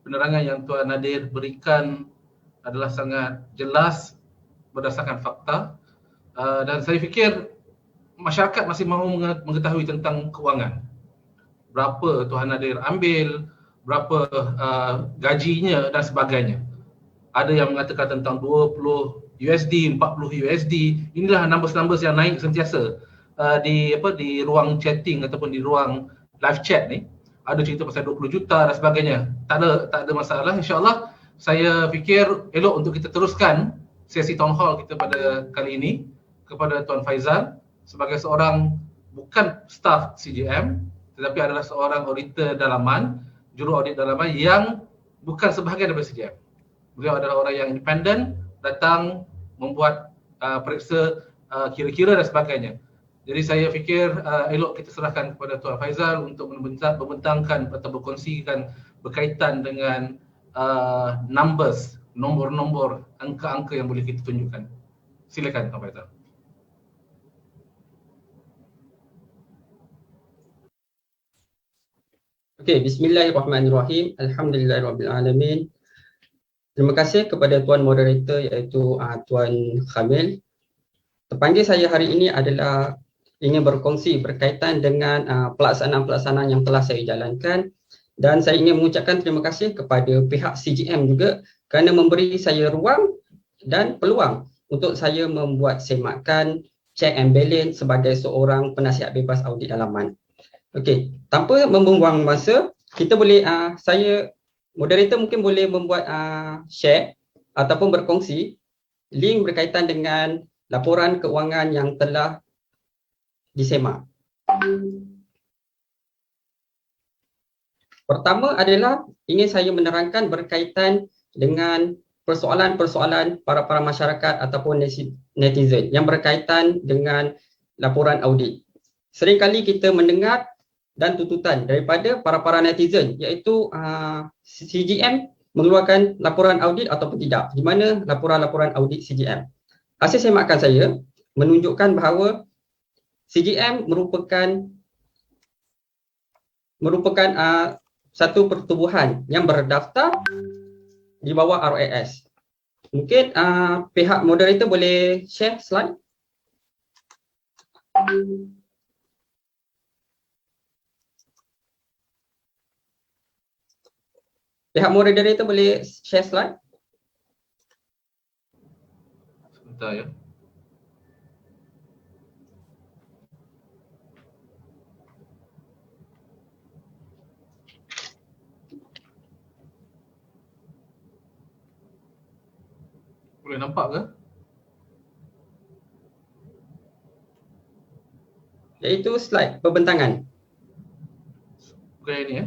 penerangan yang Tuan Nadir berikan adalah sangat jelas berdasarkan fakta, dan saya fikir masyarakat masih mahu mengetahui tentang kewangan. Berapa Tuan Nadir ambil, berapa gajinya dan sebagainya. Ada yang mengatakan tentang 20 USD, 40 USD. Inilah numbers yang naik sentiasa di ruang chatting ataupun di ruang live chat ni. Ada cerita pasal 20 juta dan sebagainya. Tak ada masalah. InsyaAllah saya fikir elok untuk kita teruskan sesi town hall kita pada kali ini kepada Tuan Faizal sebagai seorang bukan staff CGM, tetapi adalah seorang auditor dalaman, juru audit dalaman yang bukan sebahagian daripada CGM. Beliau adalah orang yang independen, datang membuat periksa kira-kira dan sebagainya. Jadi saya fikir elok kita serahkan kepada Tuan Faizal untuk membentangkan atau berkongsikan berkaitan dengan numbers, nombor-nombor, angka-angka yang boleh kita tunjukkan. Silakan Tuan Faizal. Okey, bismillahirrahmanirrahim. Alhamdulillahirabbil. Terima kasih kepada Tuan Moderator iaitu Tuan Khamil. Terpanggil saya hari ini adalah ingin berkongsi berkaitan dengan pelaksanaan-pelaksanaan yang telah saya jalankan, dan saya ingin mengucapkan terima kasih kepada pihak CGM juga kerana memberi saya ruang dan peluang untuk saya membuat semakan check and balance sebagai seorang penasihat bebas audit dalaman. Okey, tanpa membuang masa, kita boleh moderator mungkin boleh membuat share ataupun berkongsi link berkaitan dengan laporan keuangan yang telah disemak. Pertama adalah ingin saya menerangkan berkaitan dengan persoalan-persoalan para masyarakat ataupun netizen yang berkaitan dengan laporan audit. Seringkali kita mendengar dan tuntutan daripada para netizen iaitu CGM mengeluarkan laporan audit ataupun tidak. Di mana laporan-laporan audit CGM? Hasil semakan saya menunjukkan bahawa CGM merupakan satu pertubuhan yang berdaftar di bawah RAS. Mungkin pihak moderator boleh share slide. Pihak moderator boleh share slide? Sebentar ya. Boleh nampak ke? Iaitu slide pembentangan. Bukan yang ni ya?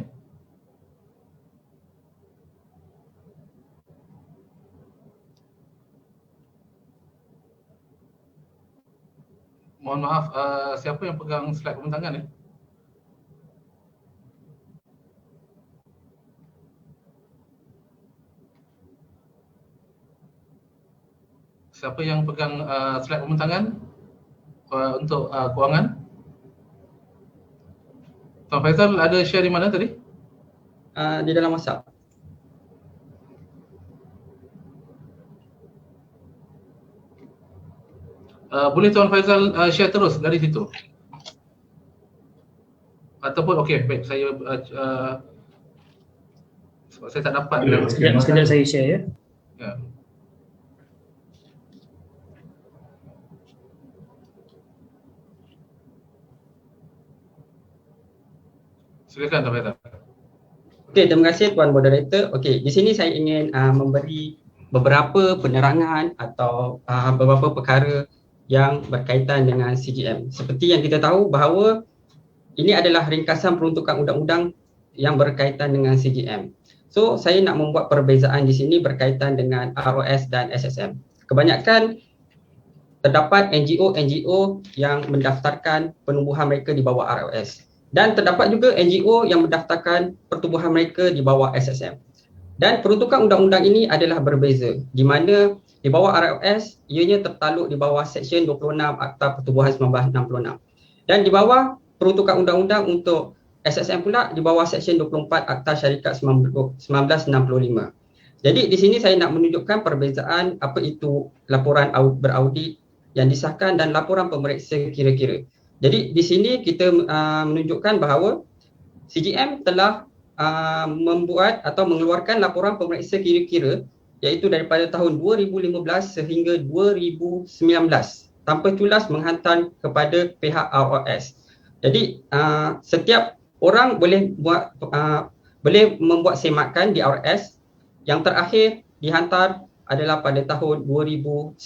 Mohon maaf, siapa yang pegang slide pembentangan ya? Siapa yang pegang slide pembentangan untuk kewangan? Tuan Faizal ada share di mana tadi? Di dalam WhatsApp. Boleh Tuan Faizal share terus dari situ? Ataupun okey, baik, saya sebab saya tak dapat. Sekejap saya share ya. Ya. Silakan Tuan Faizal. Okey, terima kasih Tuan Moderator. Okey, di sini saya ingin memberi beberapa penerangan atau beberapa perkara yang berkaitan dengan CGM. Seperti yang kita tahu bahawa ini adalah ringkasan peruntukan undang-undang yang berkaitan dengan CGM. So, saya nak membuat perbezaan di sini berkaitan dengan ROS dan SSM. Kebanyakan terdapat NGO yang mendaftarkan penumbuhan mereka di bawah ROS. Dan terdapat juga NGO yang mendaftarkan pertumbuhan mereka di bawah SSM. Dan peruntukan undang-undang ini adalah berbeza, di mana di bawah ROS ianya tertaluk di bawah Seksyen 26 Akta Pertubuhan 1966. Dan di bawah peruntukan undang-undang untuk SSM pula di bawah Seksyen 24 Akta Syarikat 1965. Jadi di sini saya nak menunjukkan perbezaan apa itu laporan beraudit yang disahkan dan laporan pemeriksa kira-kira. Jadi di sini kita menunjukkan bahawa CGM telah membuat atau mengeluarkan laporan pemeriksa kira-kira iaitu daripada tahun 2015 sehingga 2019 tanpa culas menghantar kepada pihak ROS. Jadi setiap orang boleh membuat semakan di ROS. Yang terakhir dihantar adalah pada tahun 2019.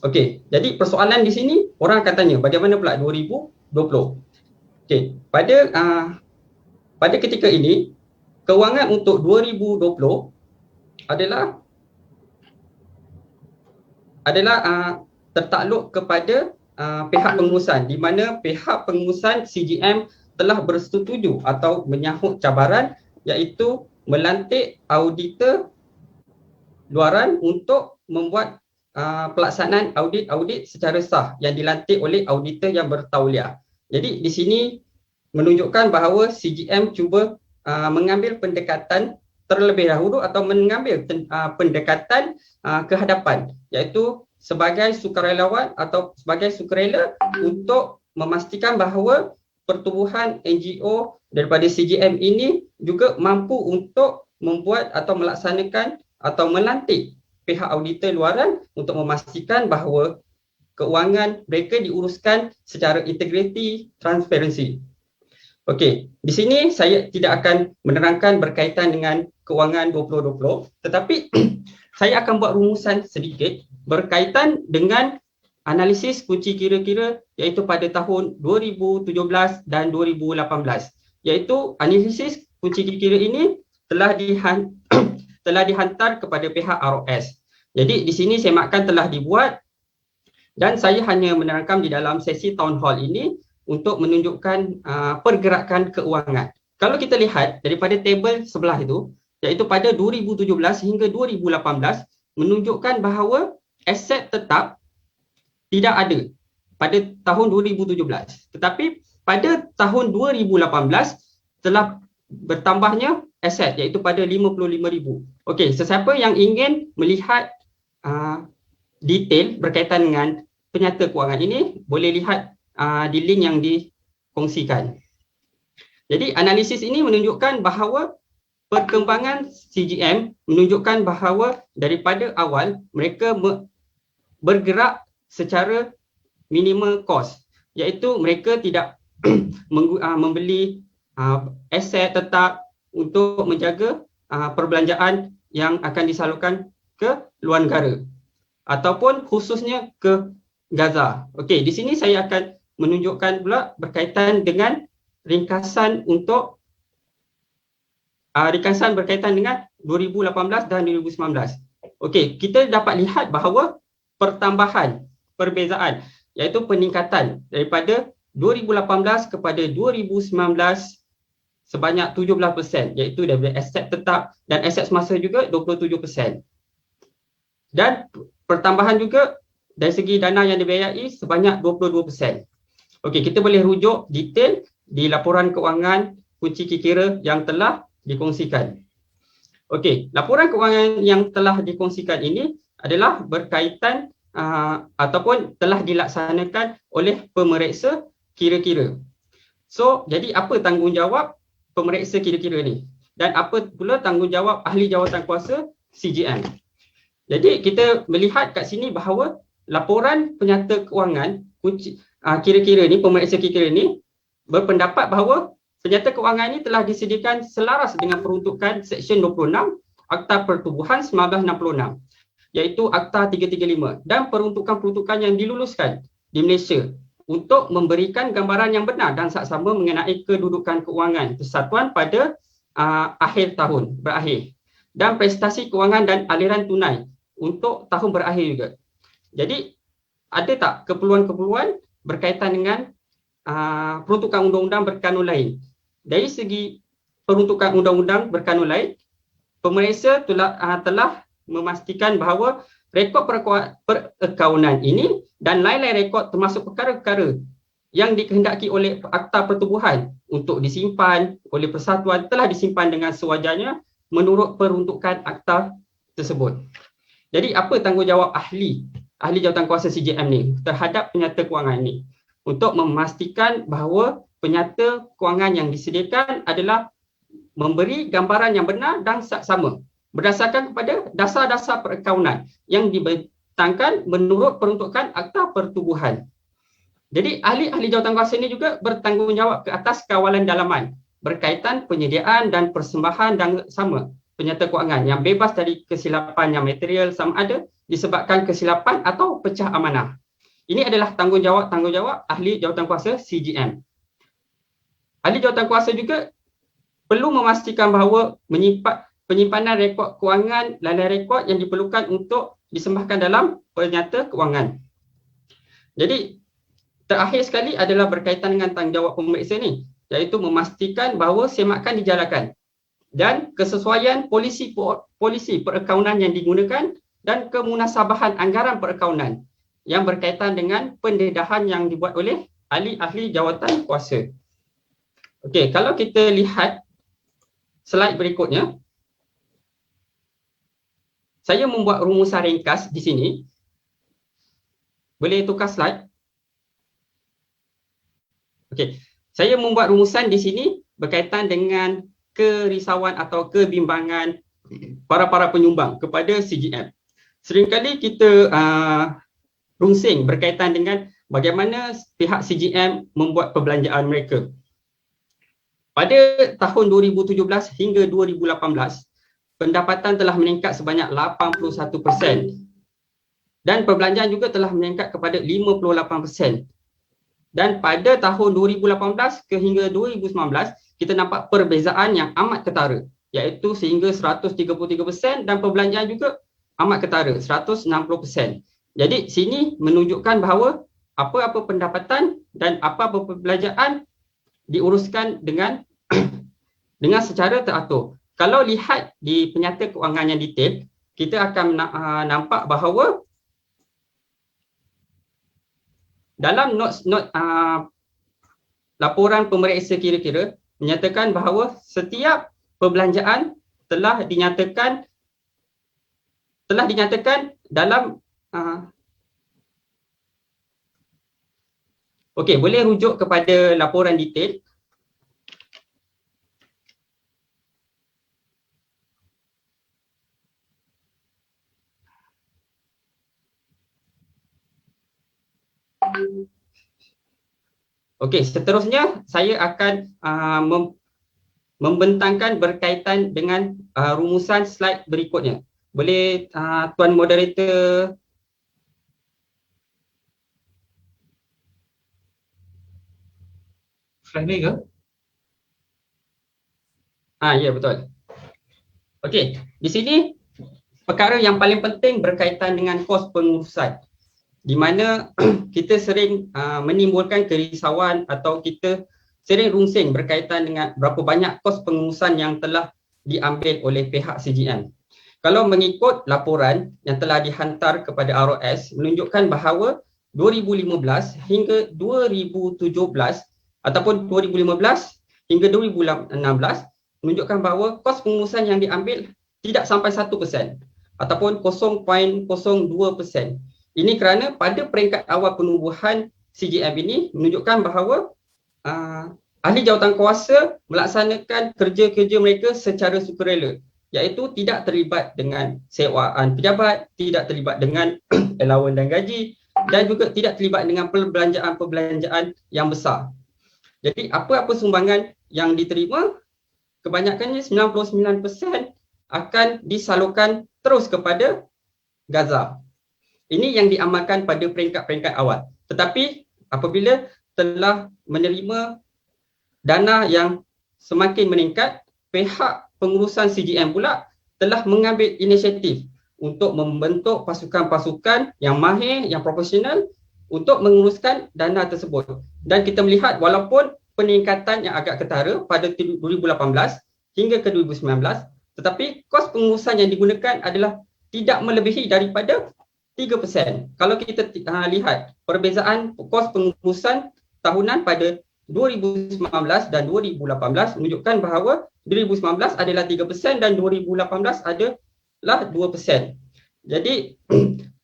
Okey, jadi persoalan di sini orang akan tanya bagaimana pula 2020. Okey, pada ketika ini kewangan untuk 2020 adalah tertakluk kepada pihak pengurusan, di mana pihak pengurusan CGM telah bersetuju atau menyahut cabaran iaitu melantik auditor luaran untuk membuat pelaksanaan audit secara sah yang dilantik oleh auditor yang bertauliah. Jadi di sini menunjukkan bahawa CGM cuba mengambil pendekatan terlebih dahulu atau mengambil pendekatan kehadapan iaitu sebagai sukarelawan atau sebagai sukarela untuk memastikan bahawa pertubuhan NGO daripada CGM ini juga mampu untuk membuat atau melaksanakan atau melantik pihak auditor luaran untuk memastikan bahawa keuangan mereka diuruskan secara integriti, transparansi. Okey, di sini saya tidak akan menerangkan berkaitan dengan keuangan 2020, tetapi saya akan buat rumusan sedikit berkaitan dengan analisis kunci kira-kira iaitu pada tahun 2017 dan 2018. Iaitu analisis kunci kira-kira ini telah dihantar kepada pihak ROS. Jadi di sini semakkan telah dibuat dan saya hanya menerangkan di dalam sesi town hall ini untuk menunjukkan pergerakan keuangan. Kalau kita lihat daripada tabel sebelah itu, iaitu pada 2017 hingga 2018 menunjukkan bahawa aset tetap tidak ada pada tahun 2017. Tetapi pada tahun 2018 telah bertambahnya aset iaitu pada 55,000. Okey, sesiapa yang ingin melihat detail berkaitan dengan penyata keuangan ini boleh lihat di link yang dikongsikan. Jadi analisis ini menunjukkan bahawa perkembangan CGM menunjukkan bahawa daripada awal mereka bergerak secara minimal cost iaitu mereka tidak membeli aset tetap untuk menjaga perbelanjaan yang akan disalurkan ke luar negara. ataupun khususnya ke Gaza. Okey, di sini saya akan menunjukkan pula berkaitan dengan ringkasan untuk ringkasan berkaitan dengan 2018 dan 2019. Okey, kita dapat lihat bahawa pertambahan, perbezaan iaitu peningkatan daripada 2018 kepada 2019 sebanyak 17%, iaitu daripada aset tetap dan aset semasa juga 27%. Dan pertambahan juga dari segi dana yang dibiayai sebanyak 22%. Okey, kita boleh rujuk detail di laporan kewangan kunci kira yang telah dikongsikan. Okey, laporan kewangan yang telah dikongsikan ini adalah berkaitan ataupun telah dilaksanakan oleh pemeriksa kira-kira. So, jadi apa tanggungjawab pemeriksa kira-kira ni? Dan apa pula tanggungjawab ahli jawatankuasa CGM? Jadi kita melihat kat sini bahawa laporan penyata kewangan kunci kira-kira ni, pemeriksa kira-kira ni berpendapat bahawa penyata kewangan ini telah disediakan selaras dengan peruntukan Seksyen 26 Akta Pertubuhan 1966, iaitu Akta 335, dan peruntukan-peruntukan yang diluluskan di Malaysia untuk memberikan gambaran yang benar dan saksama mengenai kedudukan kewangan persatuan pada akhir tahun berakhir, dan prestasi kewangan dan aliran tunai untuk tahun berakhir juga. Jadi ada tak keperluan-keperluan berkaitan dengan peruntukan undang-undang berkanun lain? Dari segi peruntukan undang-undang berkanun lain, pemeriksa telah memastikan bahawa rekod perakaunan ini dan lain-lain rekod termasuk perkara-perkara yang dikehendaki oleh Akta Pertubuhan untuk disimpan oleh persatuan telah disimpan dengan sewajarnya menurut peruntukan akta tersebut. Jadi apa tanggungjawab ahli jawatankuasa CGM ni terhadap penyata kewangan ni? Untuk memastikan bahawa penyata kewangan yang disediakan adalah memberi gambaran yang benar dan saksama berdasarkan kepada dasar-dasar perakaunan yang dibentangkan menurut peruntukan Akta Pertubuhan. Jadi ahli-ahli jawatankuasa ini juga bertanggungjawab ke atas kawalan dalaman berkaitan penyediaan dan persembahan dan sama penyata kewangan yang bebas dari kesilapan yang material sama ada disebabkan kesilapan atau pecah amanah. Ini adalah tanggungjawab ahli jawatankuasa CGM. Ahli jawatankuasa juga perlu memastikan bahawa penyimpanan rekod kewangan lain-lain rekod yang diperlukan untuk disembahkan dalam penyata kewangan. Jadi terakhir sekali adalah berkaitan dengan tanggungjawab pemeriksa ni, iaitu memastikan bahawa semakan dijalankan dan kesesuaian polisi perakaunan yang digunakan dan kemunasabahan anggaran perakaunan yang berkaitan dengan pendedahan yang dibuat oleh ahli-ahli jawatan kuasa. Okey, kalau kita lihat slide berikutnya, saya membuat rumusan ringkas di sini. Boleh tukar slide? Okey, saya membuat rumusan di sini berkaitan dengan kerisauan atau kebimbangan para penyumbang kepada CGM. Seringkali kita rungsing berkaitan dengan bagaimana pihak CGM membuat perbelanjaan mereka. Pada tahun 2017 hingga 2018, pendapatan telah meningkat sebanyak 81% dan perbelanjaan juga telah meningkat kepada 58%. Dan pada tahun 2018 ke hingga 2019, kita nampak perbezaan yang amat ketara, iaitu sehingga 133% dan perbelanjaan juga amat ketara, 160%. Jadi sini menunjukkan bahawa apa-apa pendapatan dan apa-apa perbelanjaan diuruskan dengan dengan secara teratur. Kalau lihat di penyata kewangan yang detail, kita akan nampak bahawa dalam not laporan pemeriksa kira-kira menyatakan bahawa setiap perbelanjaan telah dinyatakan dalam okey, boleh rujuk kepada laporan detail. Okey, seterusnya saya akan membentangkan berkaitan dengan rumusan slide berikutnya. Boleh Tuan Moderator Slide ni ke? Ya, betul. Okey, di sini perkara yang paling penting berkaitan dengan kos pengurusan, di mana kita sering menimbulkan kerisauan atau kita sering rungsing berkaitan dengan berapa banyak kos pengurusan yang telah diambil oleh pihak CGM. Kalau mengikut laporan yang telah dihantar kepada ROS menunjukkan bahawa 2015 hingga 2017 ataupun 2015 hingga 2016 menunjukkan bahawa kos pengurusan yang diambil tidak sampai 1% ataupun 0.02%. Ini kerana pada peringkat awal penubuhan CGM ini menunjukkan bahawa ahli jawatankuasa melaksanakan kerja-kerja mereka secara sukarela, iaitu tidak terlibat dengan sewaan pejabat, tidak terlibat dengan allowance dan gaji, dan juga tidak terlibat dengan perbelanjaan-perbelanjaan yang besar. Jadi apa-apa sumbangan yang diterima, kebanyakannya 99% akan disalurkan terus kepada Gaza. Ini yang diamalkan pada peringkat-peringkat awal. Tetapi apabila telah menerima dana yang semakin meningkat, pihak pengurusan CGM pula telah mengambil inisiatif untuk membentuk pasukan-pasukan yang mahir, yang profesional untuk menguruskan dana tersebut. Dan kita melihat walaupun peningkatan yang agak ketara pada 2018 hingga ke 2019, tetapi kos pengurusan yang digunakan adalah tidak melebihi daripada 3%. Kalau kita lihat perbezaan kos pengurusan tahunan pada 2019 dan 2018 menunjukkan bahawa 2019 adalah 3% dan 2018 adalah 2%. Jadi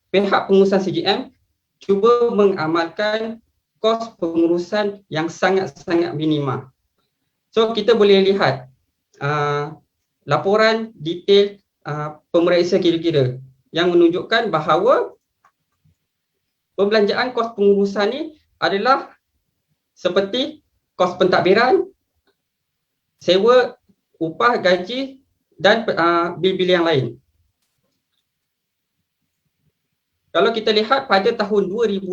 pihak pengurusan CGM cuba mengamalkan kos pengurusan yang sangat-sangat minima. So kita boleh lihat laporan detail pemeriksa kira-kira yang menunjukkan bahawa pembelanjaan kos pengurusan ni adalah seperti kos pentadbiran, sewa, upah, gaji dan bil-bil yang lain. Kalau kita lihat pada tahun 2018,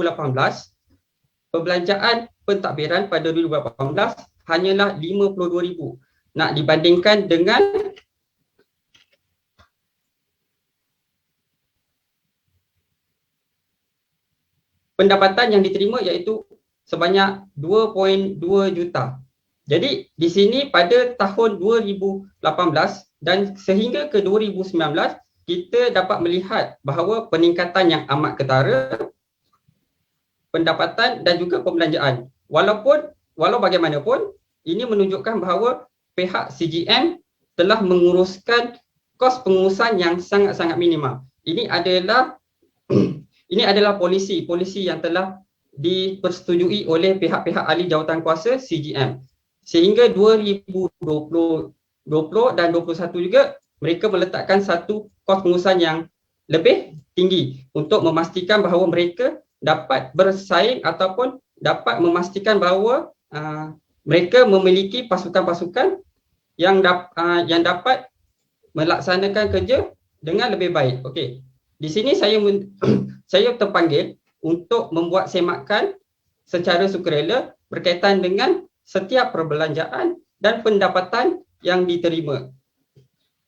pembelanjaan pentadbiran pada 2018 hanyalah 52,000. Nak dibandingkan dengan pendapatan yang diterima iaitu sebanyak 2.2 juta. Jadi di sini pada tahun 2018 dan sehingga ke 2019 kita dapat melihat bahawa peningkatan yang amat ketara pendapatan dan juga pembelanjaan. Walau bagaimanapun ini menunjukkan bahawa pihak CGM telah menguruskan kos pengurusan yang sangat-sangat minima. Ini adalah polisi yang telah dipersetujui oleh pihak-pihak ahli jawatankuasa CGM. Sehingga 2020 dan 2021 juga mereka meletakkan satu kos pengurusan yang lebih tinggi untuk memastikan bahawa mereka dapat bersaing ataupun dapat memastikan bahawa mereka memiliki pasukan-pasukan yang dapat melaksanakan kerja dengan lebih baik. Okey. Di sini saya terpanggil untuk membuat semakan secara sukarela berkaitan dengan setiap perbelanjaan dan pendapatan yang diterima.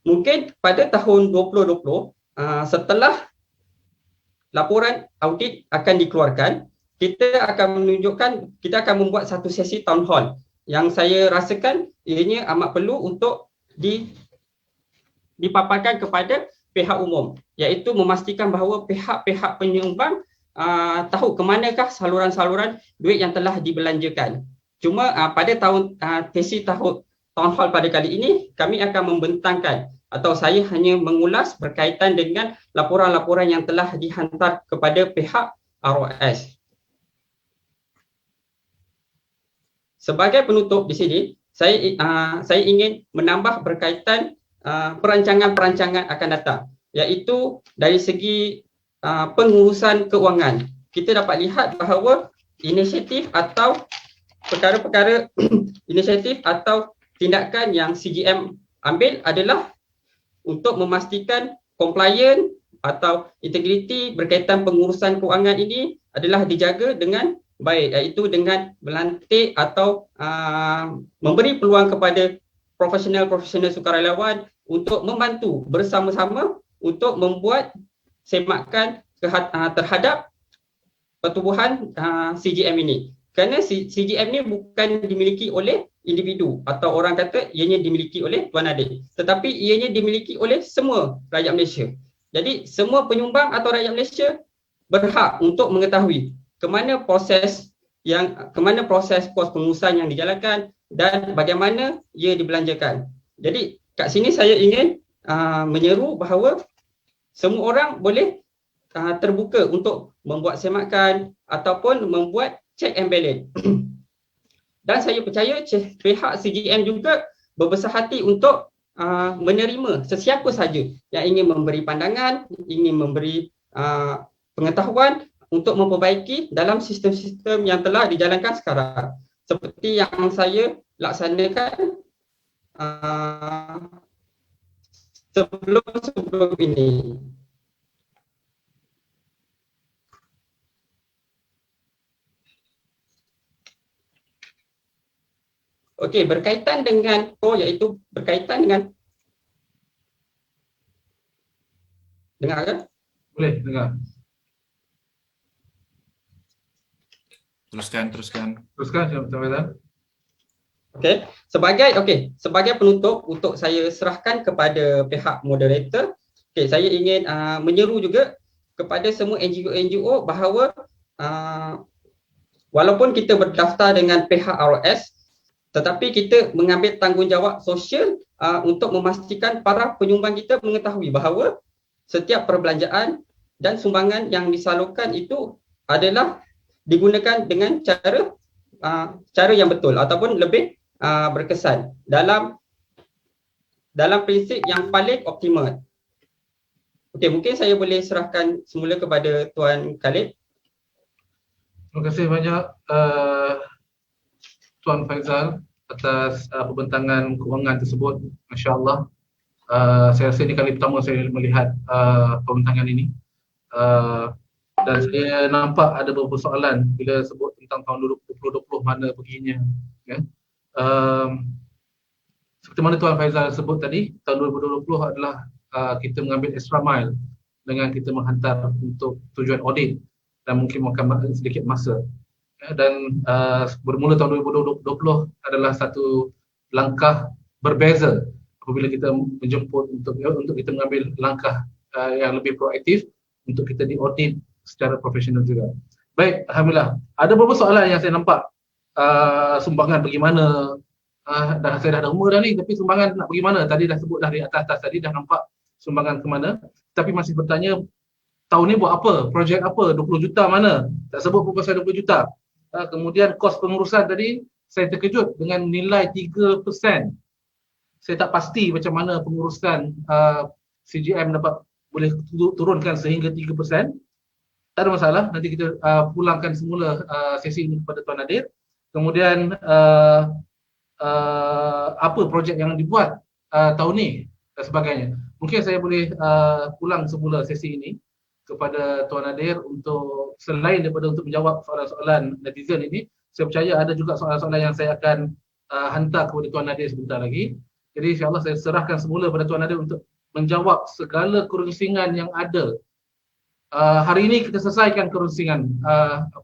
Mungkin pada tahun 2020 setelah laporan audit akan dikeluarkan, kita akan membuat satu sesi town hall yang saya rasakan ianya amat perlu untuk dipaparkan kepada pihak umum, iaitu memastikan bahawa pihak-pihak penyumbang tahu ke manakah saluran-saluran duit yang telah dibelanjakan. Cuma pada sesi town hall pada kali ini kami akan membentangkan atau saya hanya mengulas berkaitan dengan laporan-laporan yang telah dihantar kepada pihak ROS. Sebagai penutup di sini, saya ingin menambah berkaitan perancangan-perancangan akan datang, iaitu dari segi pengurusan keuangan. Kita dapat lihat bahawa inisiatif atau perkara-perkara inisiatif atau tindakan yang CGM ambil adalah untuk memastikan compliant atau integriti berkaitan pengurusan keuangan ini adalah dijaga dengan baik, iaitu dengan melantik atau memberi peluang kepada profesional-profesional sukarelawan untuk membantu bersama-sama untuk membuat semakan terhadap pertubuhan CGM ini. Kerana CGM ni bukan dimiliki oleh individu atau orang kata ianya dimiliki oleh Tuan Nadir, tetapi ianya dimiliki oleh semua rakyat Malaysia. Jadi semua penyumbang atau rakyat Malaysia berhak untuk mengetahui ke mana proses pos pengurusan yang dijalankan dan bagaimana ia dibelanjakan. Jadi kat sini saya ingin menyeru bahawa semua orang boleh terbuka untuk membuat semakan ataupun membuat check and balance. Dan saya percaya pihak CGM juga berbesar hati untuk menerima sesiapa saja yang ingin memberi pandangan, ingin memberi pengetahuan untuk memperbaiki dalam sistem-sistem yang telah dijalankan sekarang. Seperti yang saya laksanakan sebelum ini. Okey, berkaitan dengan iaitu berkaitan dengan dengar ke? Boleh dengar. Teruskan. Teruskan Tuan Faizal. Sebagai penutup untuk saya serahkan kepada pihak moderator. Okey, saya ingin menyeru juga kepada semua NGO bahawa walaupun kita berdaftar dengan pihak RS, tetapi kita mengambil tanggungjawab sosial untuk memastikan para penyumbang kita mengetahui bahawa setiap perbelanjaan dan sumbangan yang disalurkan itu adalah digunakan dengan cara yang betul ataupun lebih berkesan dalam prinsip yang paling optimal. Okey, mungkin saya boleh serahkan semula kepada Tuan Khalid. Terima kasih banyak Tuan Faizal atas pembentangan kewangan tersebut. Masya-Allah. Saya rasa ini kali pertama saya melihat pembentangan ini. Dan saya nampak ada beberapa soalan bila sebut tentang tahun 2020 mana perginya, ya. Seperti mana Tuan Faizal sebut tadi, tahun 2020 adalah kita mengambil extra mile dengan kita menghantar untuk tujuan audit dan mungkin makan sedikit masa. Dan bermula tahun 2020 adalah satu langkah berbeza apabila kita menjemput untuk kita mengambil langkah yang lebih proaktif untuk kita diaudit secara profesional juga. Baik, alhamdulillah. Ada beberapa soalan yang saya nampak, sumbangan bagaimana, saya dah ada umur dah ni, tapi sumbangan nak bagaimana? Tadi dah sebut dah di atas tadi dah nampak sumbangan ke mana, tapi masih bertanya tahun ni buat apa, projek apa, 20 juta mana? Tak sebut pun pasal 20 juta. Kemudian kos pengurusan tadi, saya terkejut dengan nilai 3%. Saya tak pasti macam mana pengurusan CGM dapat boleh turunkan sehingga 3%. Tak ada masalah, nanti kita pulangkan semula sesi ini kepada Tuan Nadir. Kemudian apa projek yang dibuat tahun ni dan sebagainya. Mungkin saya boleh pulang semula sesi ini kepada Tuan Nadir untuk selain daripada untuk menjawab soalan-soalan netizen ini, saya percaya ada juga soalan-soalan yang saya akan hantar kepada Tuan Nadir sebentar lagi. Jadi insya-Allah saya serahkan semula kepada Tuan Nadir untuk menjawab segala kerusingan yang ada. Hari ini kita selesaikan kerusingan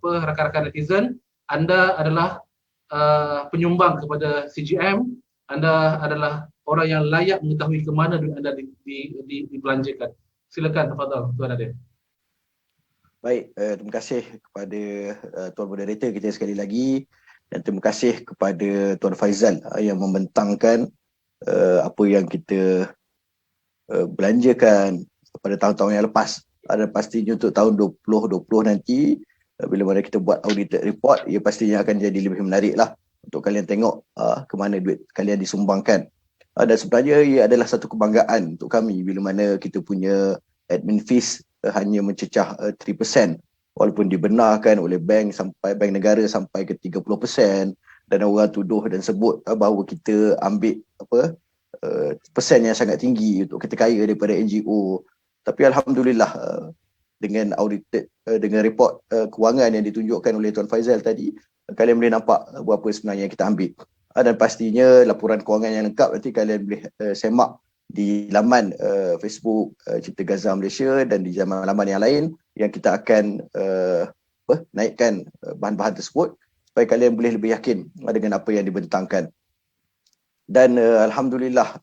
rakan-rakan netizen. Anda adalah penyumbang kepada CGM, anda adalah orang yang layak mengetahui ke mana duit anda dibelanjakan. Silakan tafadhal Tuan Nadir. Baik, terima kasih kepada Tuan Moderator kita sekali lagi, dan terima kasih kepada Tuan Faizal yang membentangkan apa yang kita belanjakan pada tahun-tahun yang lepas. Ada pastinya untuk tahun 2020 nanti, bila mana kita buat audited report, ia pastinya akan jadi lebih menarik lah untuk kalian tengok ke mana duit kalian disumbangkan. Dan sebenarnya ia adalah satu kebanggaan untuk kami bila mana kita punya admin fees hanya mencecah 3%, walaupun dibenarkan oleh bank negara sampai ke 30%, dan orang tuduh dan sebut bahawa kita ambil persen yang sangat tinggi untuk kita kaya daripada NGO. Tapi alhamdulillah dengan audited dengan report kewangan yang ditunjukkan oleh Tuan Faizal tadi, kalian boleh nampak berapa sebenarnya yang kita ambil. Dan pastinya laporan kewangan yang lengkap nanti kalian boleh semak di laman Facebook Cipta Gaza Malaysia dan di laman yang lain yang kita akan naikkan bahan-bahan tersebut supaya kalian boleh lebih yakin dengan apa yang dibentangkan. Dan Alhamdulillah,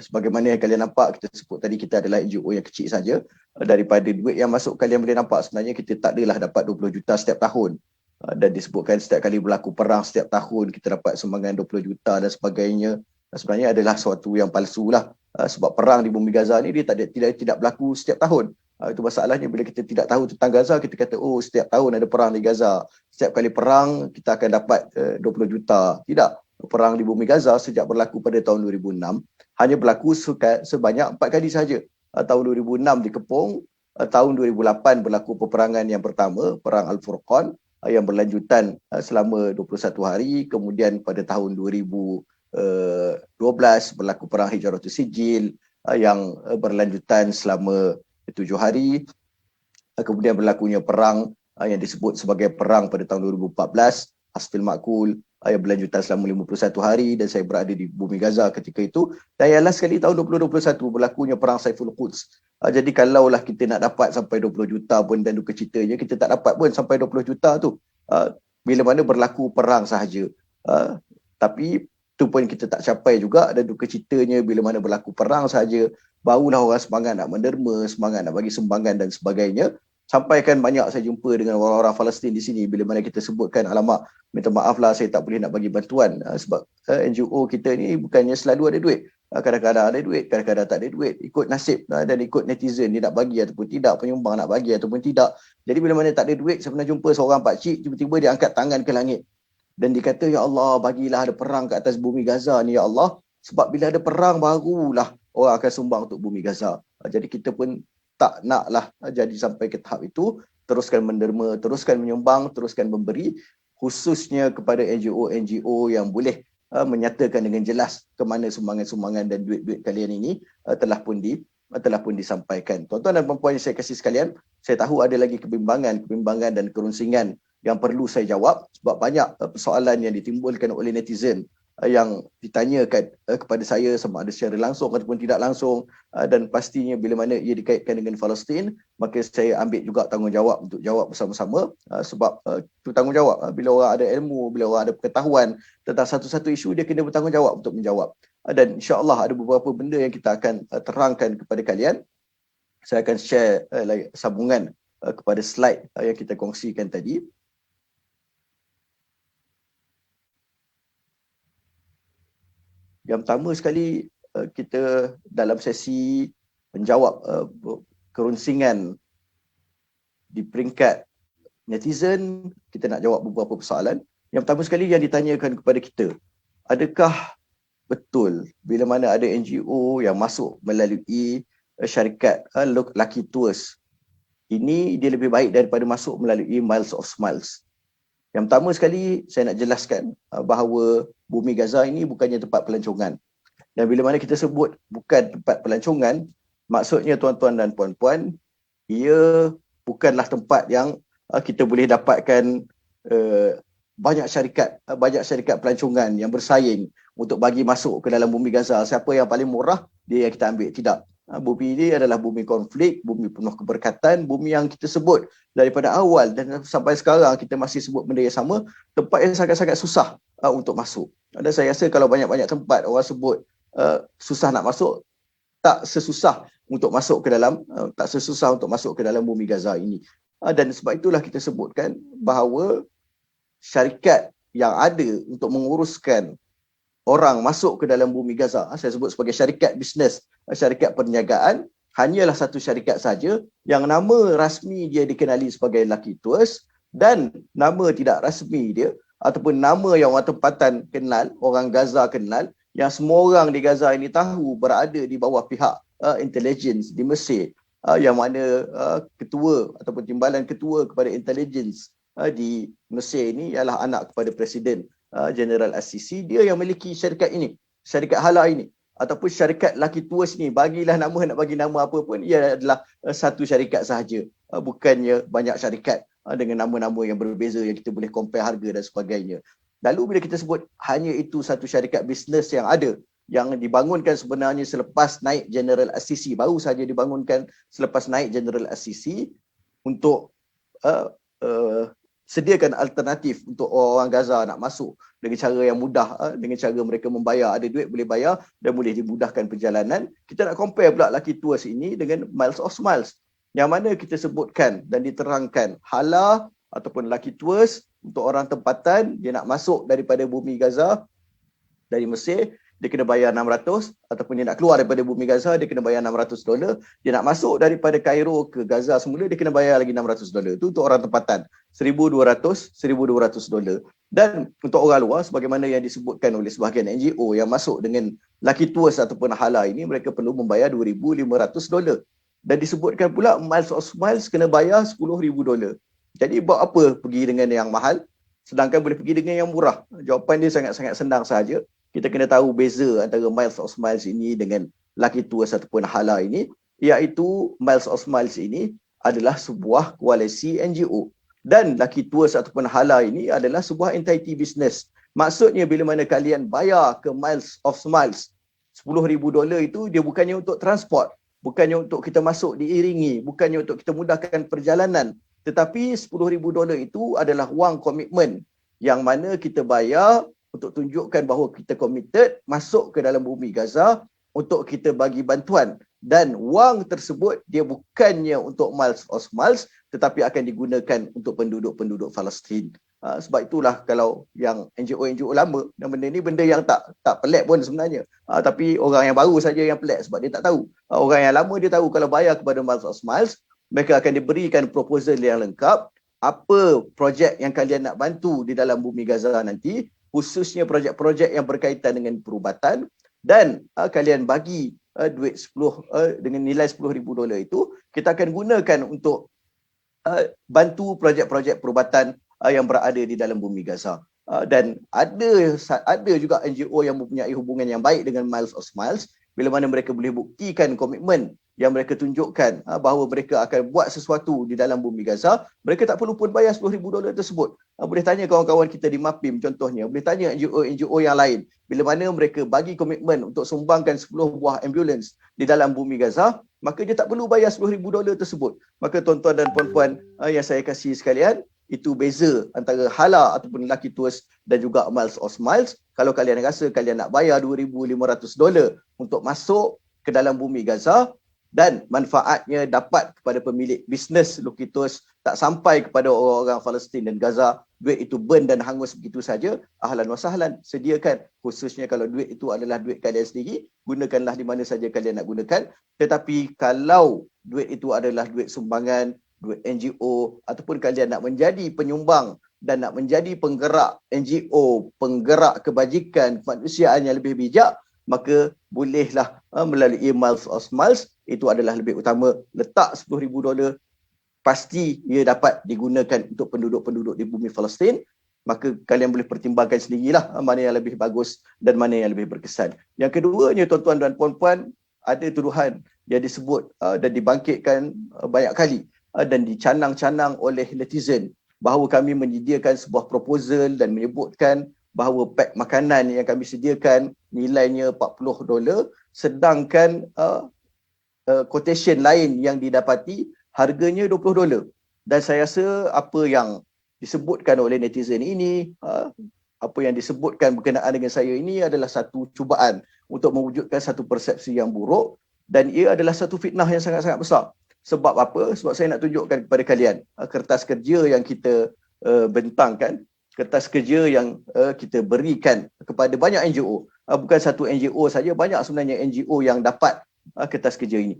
sebagaimana yang kalian nampak, kita sebut tadi kita adalah NGO yang kecil saja. Daripada duit yang masuk, kalian boleh nampak sebenarnya kita tak adalah dapat 20 juta setiap tahun. Dan disebutkan setiap kali berlaku perang setiap tahun kita dapat sumbangan 20 juta dan sebagainya. Sebenarnya adalah suatu yang palsu lah. Sebab perang di bumi Gaza ni dia tidak berlaku setiap tahun. Itu masalahnya bila kita tidak tahu tentang Gaza, kita kata oh setiap tahun ada perang di Gaza. Setiap kali perang kita akan dapat 20 juta. Tidak. Perang di bumi Gaza sejak berlaku pada tahun 2006 hanya berlaku sebanyak 4 kali sahaja. Tahun 2006 dikepung, tahun 2008 berlaku peperangan yang pertama, Perang Al-Furqan yang berlanjutan selama 21 hari. Kemudian pada tahun 2012 berlaku Perang Hijratul Sijil yang berlanjutan selama 7 hari. Kemudian berlakunya perang yang disebut sebagai perang pada tahun 2014, Hasfil Makul, yang berlanjutan selama 51 hari dan saya berada di bumi Gaza ketika itu. Dan yang last sekali tahun 2021 berlakunya perang Saiful Quds. Jadi kalaulah kita nak dapat sampai 20 juta pun dan duka citanya kita tak dapat pun sampai 20 juta tu. Bila mana berlaku perang sahaja. Tapi tu pun kita tak capai juga dan duka citanya bila mana berlaku perang sahaja barulah orang semangat nak menderma, semangat nak bagi sumbangan dan sebagainya. Sampaikan banyak saya jumpa dengan orang-orang Palestin di sini bila mana kita sebutkan alamak, minta maaf lah saya tak boleh nak bagi bantuan sebab NGO kita ni bukannya selalu ada duit. Kadang-kadang ada duit, kadang-kadang tak ada duit. Ikut nasib dan ikut netizen dia nak bagi ataupun tidak, penyumbang nak bagi ataupun tidak. Jadi bila mana tak ada duit, saya pernah jumpa seorang pakcik tiba-tiba dia angkat tangan ke langit dan dia kata, ya Allah, bagilah ada perang ke atas bumi Gaza ni ya Allah, sebab bila ada perang barulah orang akan sumbang untuk bumi Gaza. Jadi kita pun tak naklah jadi sampai ke tahap itu. Teruskan menderma, teruskan menyumbang, teruskan memberi, khususnya kepada NGO-NGO yang boleh menyatakan dengan jelas ke mana sumbangan-sumbangan dan duit-duit kalian ini telah pun disampaikan. Tuan-tuan dan puan-puan yang saya kasih sekalian, saya tahu ada lagi kebimbangan dan kerunsingan yang perlu saya jawab sebab banyak persoalan yang ditimbulkan oleh netizen yang ditanyakan kepada saya sama ada secara langsung ataupun tidak langsung, dan pastinya bila mana ia dikaitkan dengan Palestin maka saya ambil juga tanggungjawab untuk jawab bersama-sama, sebab itu tanggungjawab. Bila orang ada ilmu, bila orang ada pengetahuan tentang satu-satu isu, dia kena bertanggungjawab untuk menjawab. Dan insya-Allah ada beberapa benda yang kita akan terangkan kepada kalian. Saya akan share sambungan kepada slide yang kita kongsikan tadi. Yang pertama sekali, kita dalam sesi menjawab kerunsingan di peringkat netizen, kita nak jawab beberapa persoalan. Yang pertama sekali yang ditanyakan kepada kita, adakah betul bila mana ada NGO yang masuk melalui syarikat Lucky Tours, ini dia lebih baik daripada masuk melalui Miles of Smiles? Yang pertama sekali saya nak jelaskan bahawa bumi Gaza ini bukannya tempat pelancongan. Dan bila mana kita sebut bukan tempat pelancongan, maksudnya tuan-tuan dan puan-puan, ia bukanlah tempat yang kita boleh dapatkan banyak syarikat pelancongan yang bersaing untuk bagi masuk ke dalam bumi Gaza. Siapa yang paling murah, dia yang kita ambil. Tidak. Bumi ini adalah bumi konflik, bumi penuh keberkatan, bumi yang kita sebut daripada awal dan sampai sekarang kita masih sebut benda yang sama, tempat yang sangat-sangat susah untuk masuk. Dan saya rasa kalau banyak-banyak tempat orang sebut susah nak masuk, tak sesusah untuk masuk ke dalam bumi Gaza ini. Dan sebab itulah kita sebutkan bahawa syarikat yang ada untuk menguruskan orang masuk ke dalam bumi Gaza, saya sebut sebagai syarikat bisnes, syarikat perniagaan, hanyalah satu syarikat saja yang nama rasmi dia dikenali sebagai Lucky Tours, dan nama tidak rasmi dia ataupun nama yang orang tempatan kenal, orang Gaza kenal, yang semua orang di Gaza ini tahu berada di bawah pihak intelligence di Mesir, yang mana ketua ataupun timbalan ketua kepada intelligence di Mesir ini ialah anak kepada Presiden General As-Sisi. Dia yang memiliki syarikat ini, syarikat hala ini. ataupun syarikat Lucky Tours ni, bagilah nama, nak bagi nama apa pun, ia adalah satu syarikat sahaja. Bukannya banyak syarikat dengan nama-nama yang berbeza yang kita boleh compare harga dan sebagainya. Lalu bila kita sebut hanya itu satu syarikat bisnes yang ada, yang dibangunkan sebenarnya selepas naik General Assisi, baru saja dibangunkan selepas naik General Assisi untuk sediakan alternatif untuk orang Gaza nak masuk dengan cara yang mudah, dengan cara mereka membayar, ada duit boleh bayar dan boleh dimudahkan perjalanan. Kita nak compare pula Lucky Tours ini dengan Miles of Smiles, yang mana kita sebutkan dan diterangkan Hala ataupun Lucky Tours untuk orang tempatan, dia nak masuk daripada bumi Gaza, dari Mesir, dia kena bayar 600, ataupun dia nak keluar daripada bumi Gaza, dia kena bayar $600. Dia nak masuk daripada Cairo ke Gaza semula, dia kena bayar lagi $600. Itu untuk orang tempatan. $1,200. Dan untuk orang luar, sebagaimana yang disebutkan oleh sebahagian NGO yang masuk dengan Lucky Tours ataupun Hala ini, mereka perlu membayar $2,500. Dan disebutkan pula Miles of Smiles kena bayar $10,000. Jadi buat apa pergi dengan yang mahal sedangkan boleh pergi dengan yang murah? Jawapan dia sangat-sangat senang sahaja. Kita kena tahu beza antara Miles of Smiles ini dengan Lucky Tours ataupun Hala ini, iaitu Miles of Smiles ini adalah sebuah koalisi NGO dan Lucky Tours ataupun Hala ini adalah sebuah entity business. Maksudnya bila mana kalian bayar ke Miles of Smiles $10,000 itu, dia bukannya untuk transport, bukannya untuk kita masuk diiringi, bukannya untuk kita mudahkan perjalanan, tetapi $10,000 itu adalah wang komitmen yang mana kita bayar untuk tunjukkan bahawa kita committed masuk ke dalam bumi Gaza untuk kita bagi bantuan. Dan wang tersebut dia bukannya untuk Miles of Smiles, tetapi akan digunakan untuk penduduk-penduduk Palestin. Sebab itulah kalau yang NGO lama, dan benda ni benda yang tak pelik pun sebenarnya. Tapi orang yang baru saja yang pelik sebab dia tak tahu. Orang yang lama dia tahu kalau bayar kepada Miles of Smiles, mereka akan diberikan proposal yang lengkap, apa projek yang kalian nak bantu di dalam bumi Gaza nanti, khususnya projek-projek yang berkaitan dengan perubatan, dan kalian bagi duit dengan nilai $10,000 itu, kita akan gunakan untuk bantu projek-projek perubatan yang berada di dalam bumi Gaza. Dan ada juga NGO yang mempunyai hubungan yang baik dengan Miles of Smiles, bila mana mereka boleh buktikan komitmen yang mereka tunjukkan bahawa mereka akan buat sesuatu di dalam bumi Gaza, mereka tak perlu pun bayar $10,000 tersebut. Boleh tanya kawan-kawan kita di MAPIM contohnya, boleh tanya NGO yang lain, bila mana mereka bagi komitmen untuk sumbangkan 10 buah ambulans di dalam bumi Gaza, maka dia tak perlu bayar $10,000 tersebut. Maka tuan-tuan dan puan-puan yang saya kasih sekalian, itu beza antara Hala ataupun Lucky Tours dan juga Miles of Smiles. Kalau kalian rasa kalian nak bayar $2,500 untuk masuk ke dalam bumi Gaza, dan manfaatnya dapat kepada pemilik bisnes Lucky Tours, tak sampai kepada orang-orang Palestin dan Gaza, duit itu burn dan hangus begitu saja, ahlan wa sahlan, sediakan. Khususnya kalau duit itu adalah duit kalian sendiri, gunakanlah di mana saja kalian nak gunakan. Tetapi kalau duit itu adalah duit sumbangan, duit NGO, ataupun kalian nak menjadi penyumbang dan nak menjadi penggerak NGO, penggerak kebajikan kemanusiaan yang lebih bijak, maka bolehlah melalui Miles of Smiles. Itu adalah lebih utama. Letak $10,000, pasti ia dapat digunakan untuk penduduk-penduduk di bumi Palestin. Maka kalian boleh pertimbangkan sendirilah mana yang lebih bagus dan mana yang lebih berkesan. Yang keduanya, tuan-tuan dan puan-puan, ada tuduhan yang disebut dan dibangkitkan banyak kali dan dicanang-canang oleh netizen bahawa kami menyediakan sebuah proposal dan menyebutkan bahawa pack makanan yang kami sediakan nilainya $40, sedangkan quotation lain yang didapati harganya $20. Dan saya rasa apa yang disebutkan oleh netizen ini, apa yang disebutkan berkenaan dengan saya ini adalah satu cubaan untuk mewujudkan satu persepsi yang buruk, dan ia adalah satu fitnah yang sangat-sangat besar. Sebab apa? Sebab saya nak tunjukkan kepada kalian kertas kerja yang kita bentangkan, kertas kerja yang kita berikan kepada banyak NGO. Bukan satu NGO saja, banyak sebenarnya NGO yang dapat kertas kerja ini.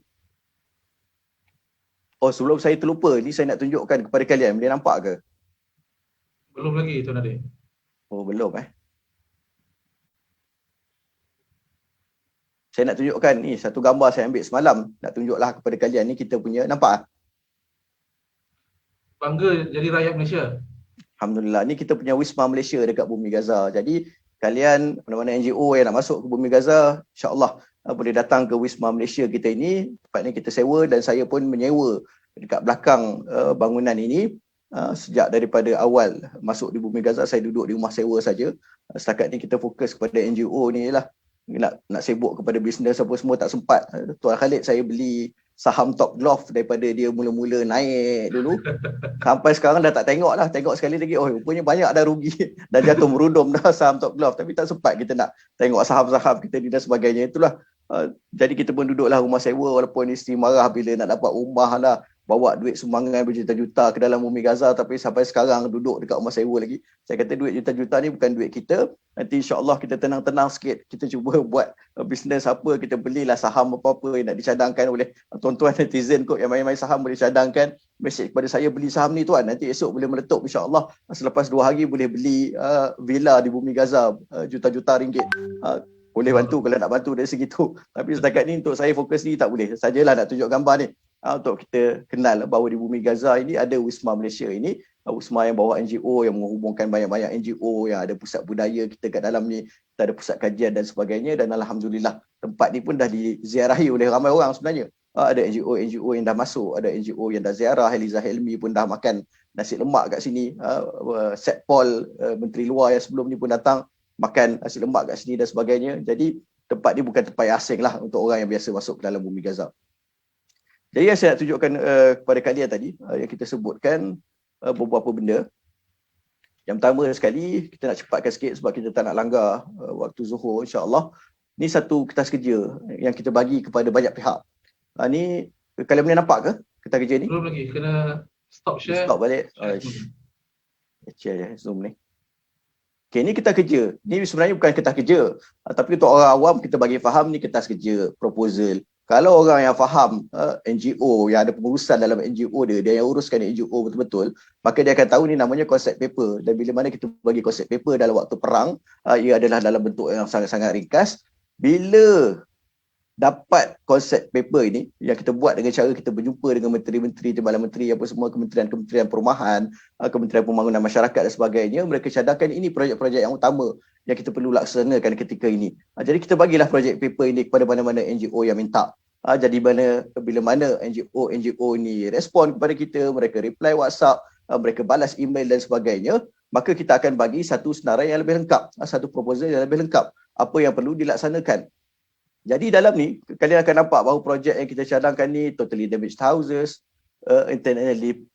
Oh, sebelum saya terlupa, ni saya nak tunjukkan kepada kalian. Boleh nampak ke? Belum lagi Tuan Adik. Oh, belum Saya nak tunjukkan ni satu gambar saya ambil semalam. Nak tunjuklah kepada kalian ni kita punya, nampak? Bangga jadi rakyat Malaysia. Alhamdulillah, ni kita punya Wisma Malaysia dekat bumi Gaza. Jadi kalian, mana-mana NGO yang nak masuk ke bumi Gaza, insya-Allah boleh datang ke Wisma Malaysia kita ini. Tempatnya kita sewa dan saya pun menyewa dekat belakang bangunan ini. Sejak daripada awal masuk di Bumi Gaza, saya duduk di rumah sewa saja. Setakat ni kita fokus kepada NGO ni lah. Nak sibuk kepada bisnes apa semua tak sempat. Tuan Khalid saya beli saham Top Glove daripada dia mula-mula naik dulu. Sampai sekarang dah tak tengok lah. Tengok sekali lagi, oh rupanya banyak dah rugi. Dah jatuh merudum dah saham Top Glove. Tapi tak sempat kita nak tengok saham-saham kita ni dan sebagainya. Itulah. Jadi kita pun duduklah rumah sewa walaupun isteri marah bila nak dapat rumah lah. Bawa duit sumbangan berjuta-juta ke dalam Bumi Gaza, tapi sampai sekarang duduk dekat rumah sewa lagi. Saya kata duit juta-juta ni bukan duit kita. Nanti insya-Allah kita tenang-tenang sikit. Kita cuba buat bisnes apa, kita belilah saham apa-apa yang nak dicadangkan oleh tuan-tuan netizen kot yang main-main saham boleh cadangkan. Mesej kepada saya, beli saham ni tuan, nanti esok boleh meletup insya-Allah. Selepas 2 hari boleh beli villa di Bumi Gaza juta-juta ringgit. Boleh bantu kalau nak bantu dari segitu. Tapi setakat ni untuk saya fokus ni tak boleh. Sajalah nak tunjuk gambar ni. Untuk kita kenal bahawa di Bumi Gaza ini ada Wisma Malaysia ini, Wisma yang bawa NGO yang menghubungkan banyak-banyak NGO, yang ada pusat budaya kita kat dalam ni, kita ada pusat kajian dan sebagainya, dan alhamdulillah tempat ni pun dah diziarahi oleh ramai orang sebenarnya. Ada NGO yang dah masuk, ada NGO yang dah ziarah. Heliza Helmi pun dah makan nasi lemak kat sini. Setpol Menteri Luar yang sebelum ni pun datang makan nasi lemak kat sini dan sebagainya. Jadi tempat ni bukan tempat yang asing lah untuk orang yang biasa masuk ke dalam Bumi Gaza. Jadi yang saya nak tunjukkan kepada kalian tadi, yang kita sebutkan beberapa benda. Yang pertama sekali, kita nak cepatkan sikit sebab kita tak nak langgar waktu Zuhur insya-Allah. Ni satu kertas kerja yang kita bagi kepada banyak pihak. Ni kalian boleh nampak ke kertas kerja ni? Belum lagi, kena stop share. Stop balik. Share je Zoom ni. Okay, ni kertas kerja. Ni sebenarnya bukan kertas kerja. Tapi untuk orang awam kita bagi faham ni kertas kerja, proposal. Kalau orang yang faham NGO, yang ada pengurusan dalam NGO dia yang uruskan NGO betul-betul, maka dia akan tahu ni namanya konsep paper. Dan bila mana kita bagi konsep paper dalam waktu perang, ia adalah dalam bentuk yang sangat-sangat ringkas. Bila dapat konsep paper ini, yang kita buat dengan cara kita berjumpa dengan menteri-menteri, timbalan menteri, apa semua, kementerian-kementerian perumahan, kementerian pembangunan masyarakat dan sebagainya, mereka cadangkan ini projek-projek yang utama yang kita perlu laksanakan ketika ini. Jadi kita bagilah projek paper ini kepada mana-mana NGO yang minta. Jadi bila mana NGO ni respon kepada kita, mereka reply WhatsApp, mereka balas email dan sebagainya, maka kita akan bagi satu senarai yang lebih lengkap, satu proposal yang lebih lengkap, apa yang perlu dilaksanakan. Jadi dalam ni, kalian akan nampak bahawa projek yang kita cadangkan ni totally damaged houses,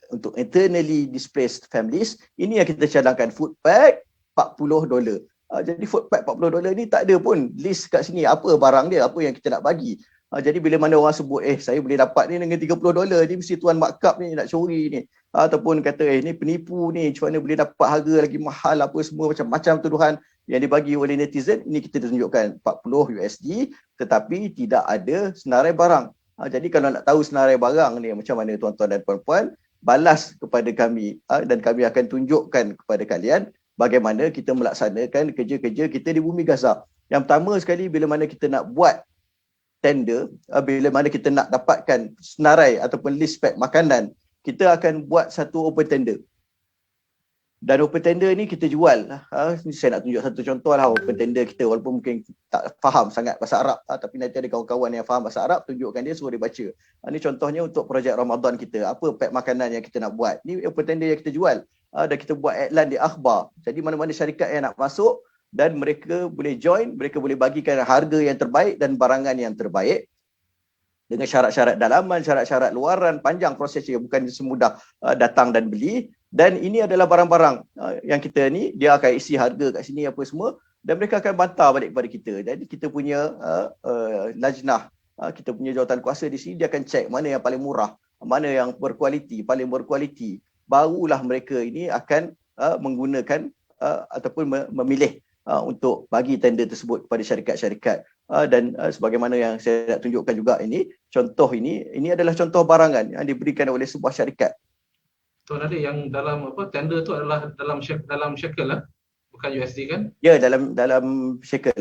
untuk internally displaced families. Ini yang kita cadangkan, food pack $40. Jadi food pack $40 ni tak ada pun list kat sini apa barang dia, apa yang kita nak bagi. Jadi bila mana orang sebut saya boleh dapat ni dengan $30 ni, mesti tuan markup ni nak curi ni, ataupun kata ni penipu ni, macam mana boleh dapat harga lagi mahal, apa semua macam-macam tuduhan yang dibagi oleh netizen. Ini kita tunjukkan $40 tetapi tidak ada senarai barang. Jadi kalau nak tahu senarai barang ni macam mana tuan-tuan dan puan-puan, balas kepada kami dan kami akan tunjukkan kepada kalian bagaimana kita melaksanakan kerja-kerja kita di Bumi Gaza. Yang pertama sekali, bila mana kita nak buat tender, bila mana kita nak dapatkan senarai ataupun list pack makanan, kita akan buat satu open tender. Dan open tender ni kita jual. Saya nak tunjuk satu contoh lah open tender kita, walaupun mungkin tak faham sangat bahasa Arab, tapi nanti ada kawan-kawan yang faham bahasa Arab, tunjukkan dia, suruh dia baca. Ni contohnya untuk projek Ramadan kita, apa pack makanan yang kita nak buat. Ni open tender yang kita jual. Dan kita buat iklan di akhbar. Jadi mana-mana syarikat yang nak masuk dan mereka boleh join, mereka boleh bagikan harga yang terbaik dan barangan yang terbaik dengan syarat-syarat dalaman, syarat-syarat luaran, panjang prosesnya, bukan semudah datang dan beli. Dan ini adalah barang-barang yang kita ni, dia akan isi harga kat sini apa semua, dan mereka akan bantah balik kepada kita. Jadi kita punya lajnah, kita punya jawatan kuasa di sini, dia akan cek mana yang paling murah, mana yang berkualiti, paling berkualiti. Barulah mereka ini akan menggunakan ataupun memilih untuk bagi tender tersebut kepada syarikat-syarikat. Dan sebagaimana yang saya nak tunjukkan juga ini, contoh ini adalah contoh barangan yang diberikan oleh sebuah syarikat. Tuan Ali, yang dalam tender tu adalah dalam shekel lah, bukan USD kan? Ya, dalam shekel,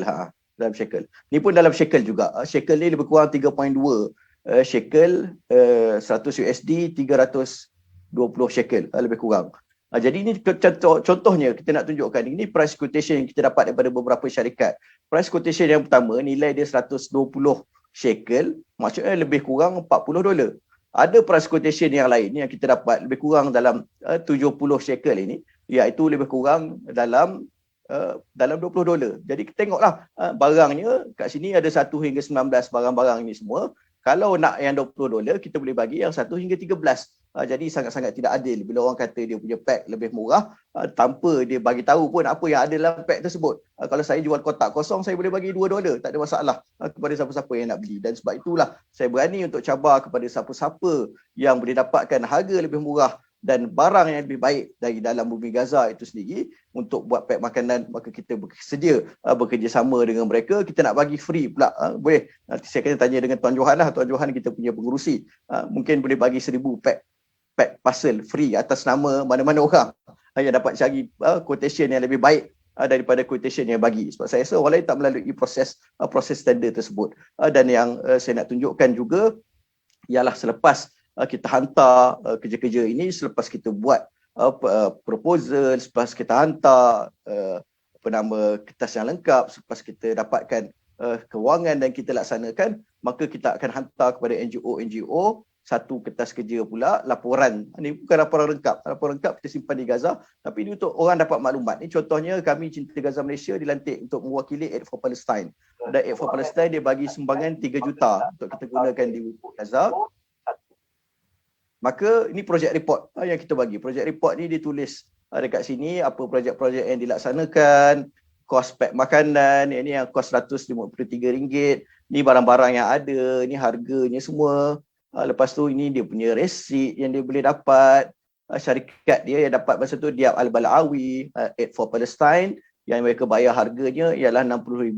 dalam shekel. Ni pun dalam shekel juga. Shekel ni lebih kurang 3.2 shekel, 100 USD, 320 shekel lebih kurang. Jadi ini contohnya kita nak tunjukkan, ini price quotation yang kita dapat daripada beberapa syarikat. Price quotation yang pertama nilai dia 120 shekel, maksudnya lebih kurang $40. Ada price quotation yang lain yang kita dapat lebih kurang dalam 70 shekel ini, iaitu lebih kurang dalam $20. Jadi kita tengoklah barangnya kat sini ada 1 hingga 19 barang-barang ini semua. Kalau nak yang $20, kita boleh bagi yang 1 hingga 13. Jadi sangat-sangat tidak adil bila orang kata dia punya pack lebih murah tanpa dia bagi tahu pun apa yang ada dalam pack tersebut. Kalau saya jual kotak kosong, saya boleh bagi $2, tak ada masalah kepada siapa-siapa yang nak beli. Dan sebab itulah saya berani untuk cabar kepada siapa-siapa yang boleh dapatkan harga lebih murah dan barang yang lebih baik dari dalam bumi Gaza itu sendiri untuk buat pack makanan, maka kita bersedia bekerjasama dengan mereka. Kita nak bagi free pula, boleh. Nanti saya kena tanya dengan Tuan Johan lah. Tuan Johan kita punya pengurusi, mungkin boleh bagi 1000 pack parcel free atas nama mana-mana orang yang dapat cari quotation yang lebih baik daripada quotation yang bagi. Sebab saya rasa orang lain tak melalui proses standard tersebut. Dan yang saya nak tunjukkan juga ialah selepas kita hantar kerja-kerja ini, selepas kita buat proposal, selepas kita hantar kertas yang lengkap, selepas kita dapatkan kewangan dan kita laksanakan, maka kita akan hantar kepada NGO satu kertas kerja pula, laporan. Ini bukan laporan lengkap. Laporan lengkap kita simpan di Gaza, tapi ini untuk orang dapat maklumat. Ini contohnya kami Cinta Gaza Malaysia dilantik untuk mewakili Aid for Palestine. Dan Aid for Palestine dia bagi sumbangan 3 juta untuk kita gunakan di Gaza. Maka ini projek report yang kita bagi. Projek report ni ditulis dekat sini apa projek-projek yang dilaksanakan, kos pack makanan, ini yang kos RM153. Ni barang-barang yang ada, ni harganya semua. Lepas tu ini dia punya resit yang dia boleh dapat. Syarikat dia yang dapat masa tu Diab Al-Balawi, Aid for Palestine, yang mereka bayar harganya ialah $60,000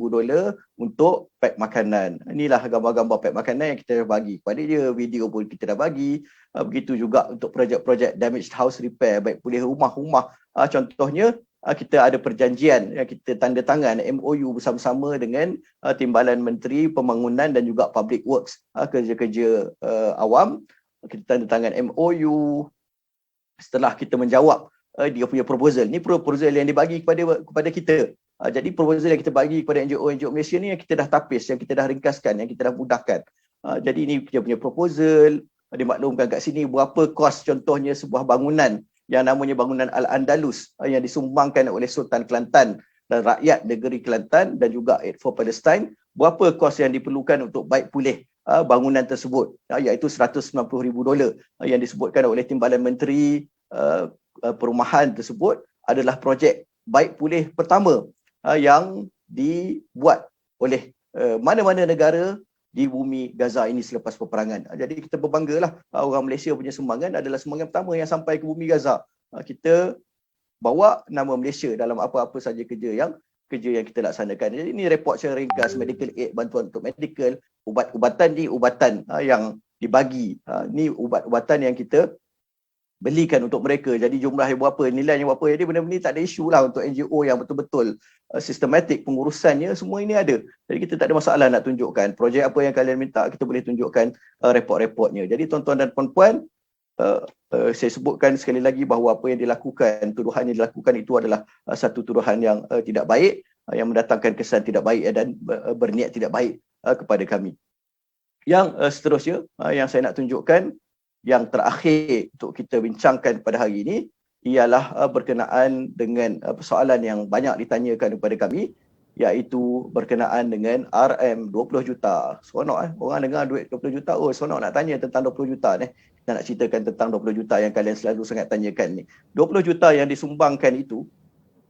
untuk pack makanan. Inilah gambar-gambar pack makanan yang kita dah bagi kepada dia. Video pun kita dah bagi. Begitu juga untuk projek-projek damaged house repair, baik pulih rumah-rumah. Contohnya kita ada perjanjian yang kita tanda tangan MOU bersama-sama dengan Timbalan Menteri Pembangunan dan juga Public Works, kerja-kerja awam. Kita tanda tangan MOU setelah kita menjawab dia punya proposal. Ni proposal yang dibagi kepada kita. Jadi proposal yang kita bagi kepada NGO Malaysia ni yang kita dah tapis, yang kita dah ringkaskan, yang kita dah mudahkan. Jadi ini dia punya proposal. Dimaklumkan kat sini berapa kos contohnya sebuah bangunan yang namanya bangunan Al-Andalus yang disumbangkan oleh Sultan Kelantan dan rakyat negeri Kelantan dan juga Aid for Palestine. Berapa kos yang diperlukan untuk baik pulih bangunan tersebut, iaitu $190,000 yang disebutkan oleh Timbalan Menteri Perumahan tersebut adalah projek baik pulih pertama yang dibuat oleh mana-mana negara di bumi Gaza ini selepas peperangan. Jadi kita berbanggalah orang Malaysia punya sumbangan adalah sumbangan pertama yang sampai ke bumi Gaza. Kita bawa nama Malaysia dalam apa-apa saja kerja yang kita laksanakan. Jadi ini report secara ringkas, medical aid, bantuan untuk medical, ubat-ubatan ni ubatan yang dibagi. Ni ubat-ubatan yang kita belikan untuk mereka. Jadi jumlahnya berapa, nilainya berapa. Jadi benda-benda ni tak ada isu lah untuk NGO yang betul-betul sistematik pengurusannya, semua ini ada. Jadi kita tak ada masalah nak tunjukkan. Projek apa yang kalian minta, kita boleh tunjukkan report-reportnya. Jadi tuan-tuan dan puan-puan, saya sebutkan sekali lagi bahawa apa yang dilakukan, tuduhan yang dilakukan itu adalah satu tuduhan yang tidak baik, yang mendatangkan kesan tidak baik dan berniat tidak baik kepada kami. Yang seterusnya, yang saya nak tunjukkan, yang terakhir untuk kita bincangkan pada hari ini ialah berkenaan dengan persoalan yang banyak ditanyakan kepada kami, iaitu berkenaan dengan RM 20 juta. Seronok orang dengar duit 20 juta, oh seronok nak tanya tentang 20 juta ni. Kita nak ceritakan tentang 20 juta yang kalian selalu sangat tanyakan ni. 20 juta yang disumbangkan itu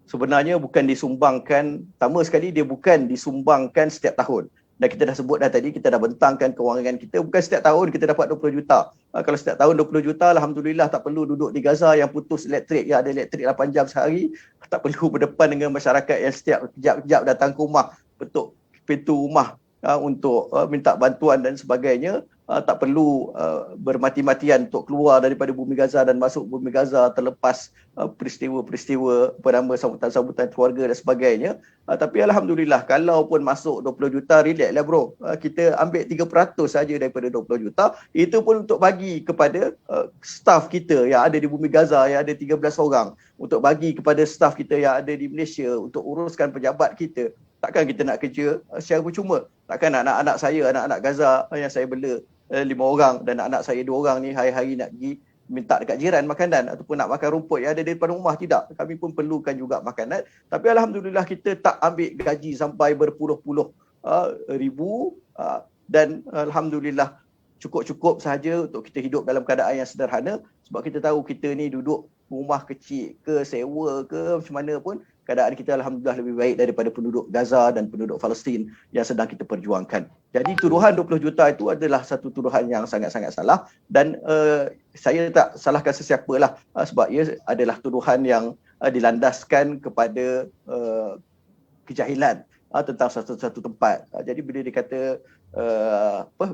sebenarnya bukan disumbangkan, pertama sekali dia bukan disumbangkan setiap tahun. Dan kita dah sebut dah tadi, kita dah bentangkan kewangan kita, bukan setiap tahun kita dapat 20 juta. Kalau setiap tahun 20 juta, Alhamdulillah tak perlu duduk di Gaza yang putus elektrik, yang ada elektrik 8 jam sehari. Tak perlu berdepan dengan masyarakat yang setiap kejap-kejap datang ke rumah, betuk pintu rumah untuk minta bantuan dan sebagainya. tak perlu bermati-matian untuk keluar daripada bumi Gaza dan masuk bumi Gaza terlepas peristiwa-peristiwa sambutan-sambutan keluarga dan sebagainya. Tapi alhamdulillah, kalau pun masuk 20 juta, relax lah bro. Kita ambil 3% saja daripada 20 juta. Itu pun untuk bagi kepada staff kita yang ada di bumi Gaza, yang ada 13 orang. Untuk bagi kepada staff kita yang ada di Malaysia, untuk uruskan pejabat kita. Takkan kita nak kerja secara percuma. Takkan anak-anak saya, anak-anak Gaza yang saya bela 5 orang dan anak-anak saya 2 orang ni hari-hari nak pergi minta dekat jiran makanan ataupun nak makan rumput yang ada di depan rumah. Tidak. Kami pun perlukan juga makanan. Tapi alhamdulillah kita tak ambil gaji sampai berpuluh-puluh ribu dan alhamdulillah cukup-cukup sahaja untuk kita hidup dalam keadaan yang sederhana, sebab kita tahu kita ni duduk rumah kecil ke sewa ke macam mana pun, keadaan kita alhamdulillah lebih baik daripada penduduk Gaza dan penduduk Palestin yang sedang kita perjuangkan. Jadi tuduhan 20 juta itu adalah satu tuduhan yang sangat-sangat salah dan saya tak salahkan sesiapa lah sebab ia adalah tuduhan yang dilandaskan kepada kejahilan tentang satu tempat. Jadi bila dikata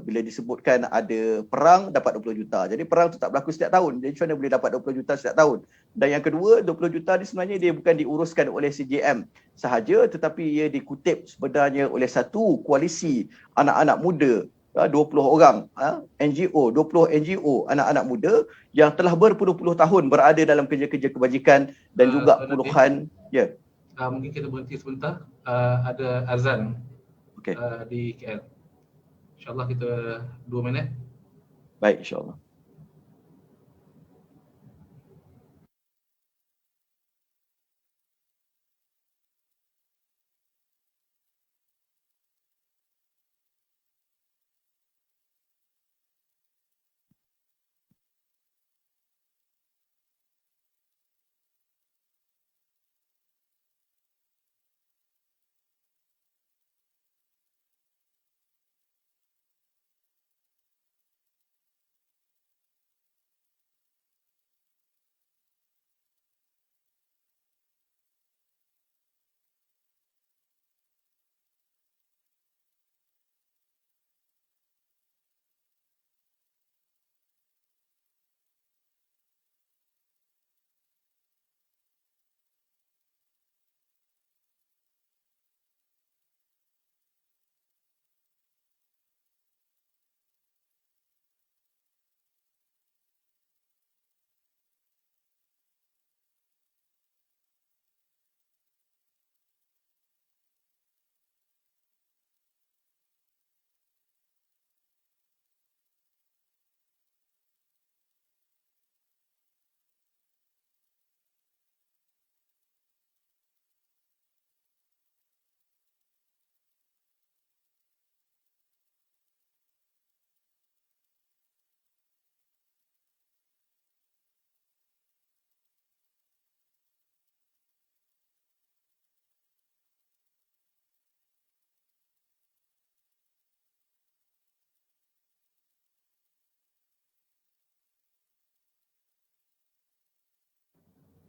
bila disebutkan ada perang dapat 20 juta. Jadi perang tu tak berlaku setiap tahun. Jadi macam mana boleh dapat 20 juta setiap tahun? Dan yang kedua, 20 juta ni sebenarnya dia bukan diuruskan oleh CJM sahaja, tetapi ia dikutip sebenarnya oleh satu koalisi anak-anak muda, 20 orang NGO, 20 NGO anak-anak muda yang telah berpuluh-puluh tahun berada dalam kerja-kerja kebajikan dan juga puluhan mungkin kita berhenti sebentar. Ada azan di KL. InsyaAllah kita 2 minit. Baik, insyaAllah.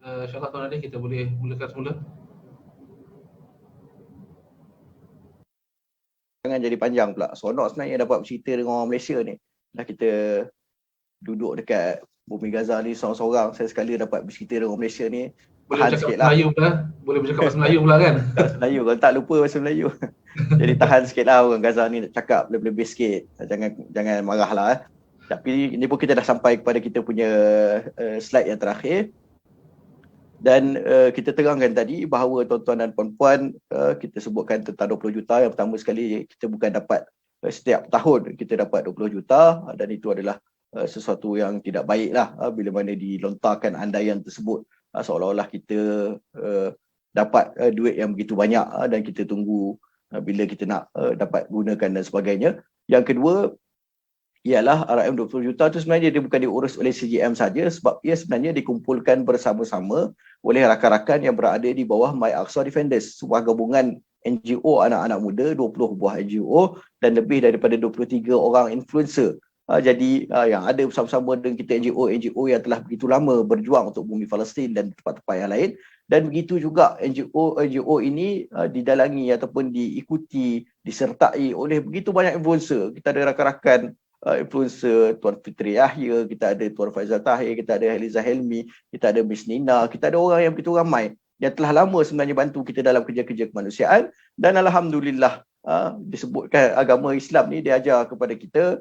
InsyaAllah Tuan Adi kita boleh mulakan semula. Jangan jadi panjang pula. Seronok sebenarnya dapat bercerita dengan orang Malaysia ni. Dah kita duduk dekat bumi Gaza ni seorang-seorang, saya sekali dapat bercerita dengan orang Malaysia ni. Boleh bercakap Melayu pula. Boleh bercakap bahasa Melayu pula kan? Melayu, kalau tak lupa bahasa Melayu. Jadi tahan sikit lah orang Gaza ni nak cakap lebih-lebih sikit. Jangan marah lah. Tapi ni pun kita dah sampai kepada kita punya slide yang terakhir. Dan kita terangkan tadi bahawa tuan-tuan dan puan-puan, kita sebutkan tentang 20 juta. Yang pertama sekali, kita bukan dapat setiap tahun kita dapat 20 juta dan itu adalah sesuatu yang tidak baik lah bila mana dilontarkan andaian tersebut seolah-olah kita dapat duit yang begitu banyak dan kita tunggu bila kita nak dapat gunakan dan sebagainya. Yang kedua ialah RM 20 juta tu sebenarnya dia bukan diurus oleh CJM saja, sebab ia sebenarnya dikumpulkan bersama-sama oleh rakan-rakan yang berada di bawah My Aqsa Defenders, sebuah gabungan NGO anak-anak muda, 20 buah NGO dan lebih daripada 23 orang influencer. Jadi yang ada bersama-sama dengan kita NGO yang telah begitu lama berjuang untuk bumi Palestin dan tempat-tempat yang lain. Dan begitu juga NGO ini didalangi ataupun diikuti, disertai oleh begitu banyak influencer. Kita ada rakan-rakan influencer Tuan Fitri Yahya, kita ada Tuan Faizal Tahir, kita ada Heliza Helmi, kita ada Miss Nina, kita ada orang yang begitu ramai yang telah lama sebenarnya bantu kita dalam kerja-kerja kemanusiaan. Dan alhamdulillah disebutkan agama Islam ni dia ajar kepada kita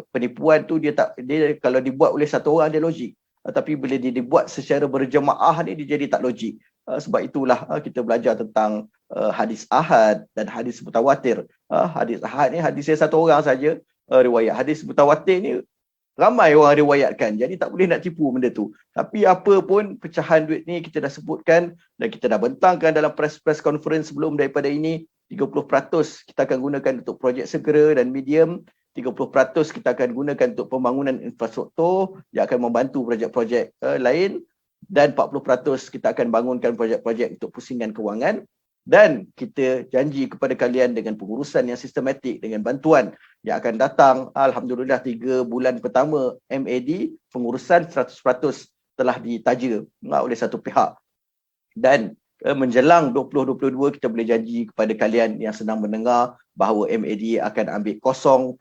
penipuan tu dia kalau dibuat oleh satu orang dia logik, tapi bila dia dibuat secara berjemaah ni dia jadi tak logik. Sebab itulah kita belajar tentang hadis ahad dan hadis mutawatir. Hadis ahad ni hadis yang satu orang saja riwayat. Hadis mutawatir ni ramai orang riwayatkan. Jadi tak boleh nak tipu benda tu. Tapi apa pun pecahan duit ni kita dah sebutkan dan kita dah bentangkan dalam press conference sebelum daripada ini. 30% kita akan gunakan untuk projek segera dan medium. 30% kita akan gunakan untuk pembangunan infrastruktur yang akan membantu projek-projek lain. Dan 40% kita akan bangunkan projek-projek untuk pusingan kewangan. Dan kita janji kepada kalian dengan pengurusan yang sistematik, dengan bantuan yang akan datang. Alhamdulillah 3 bulan pertama MAD, pengurusan 100% telah ditaja oleh satu pihak. Dan menjelang 2022 kita boleh janji kepada kalian yang sedang mendengar bahawa MAD akan ambil 0%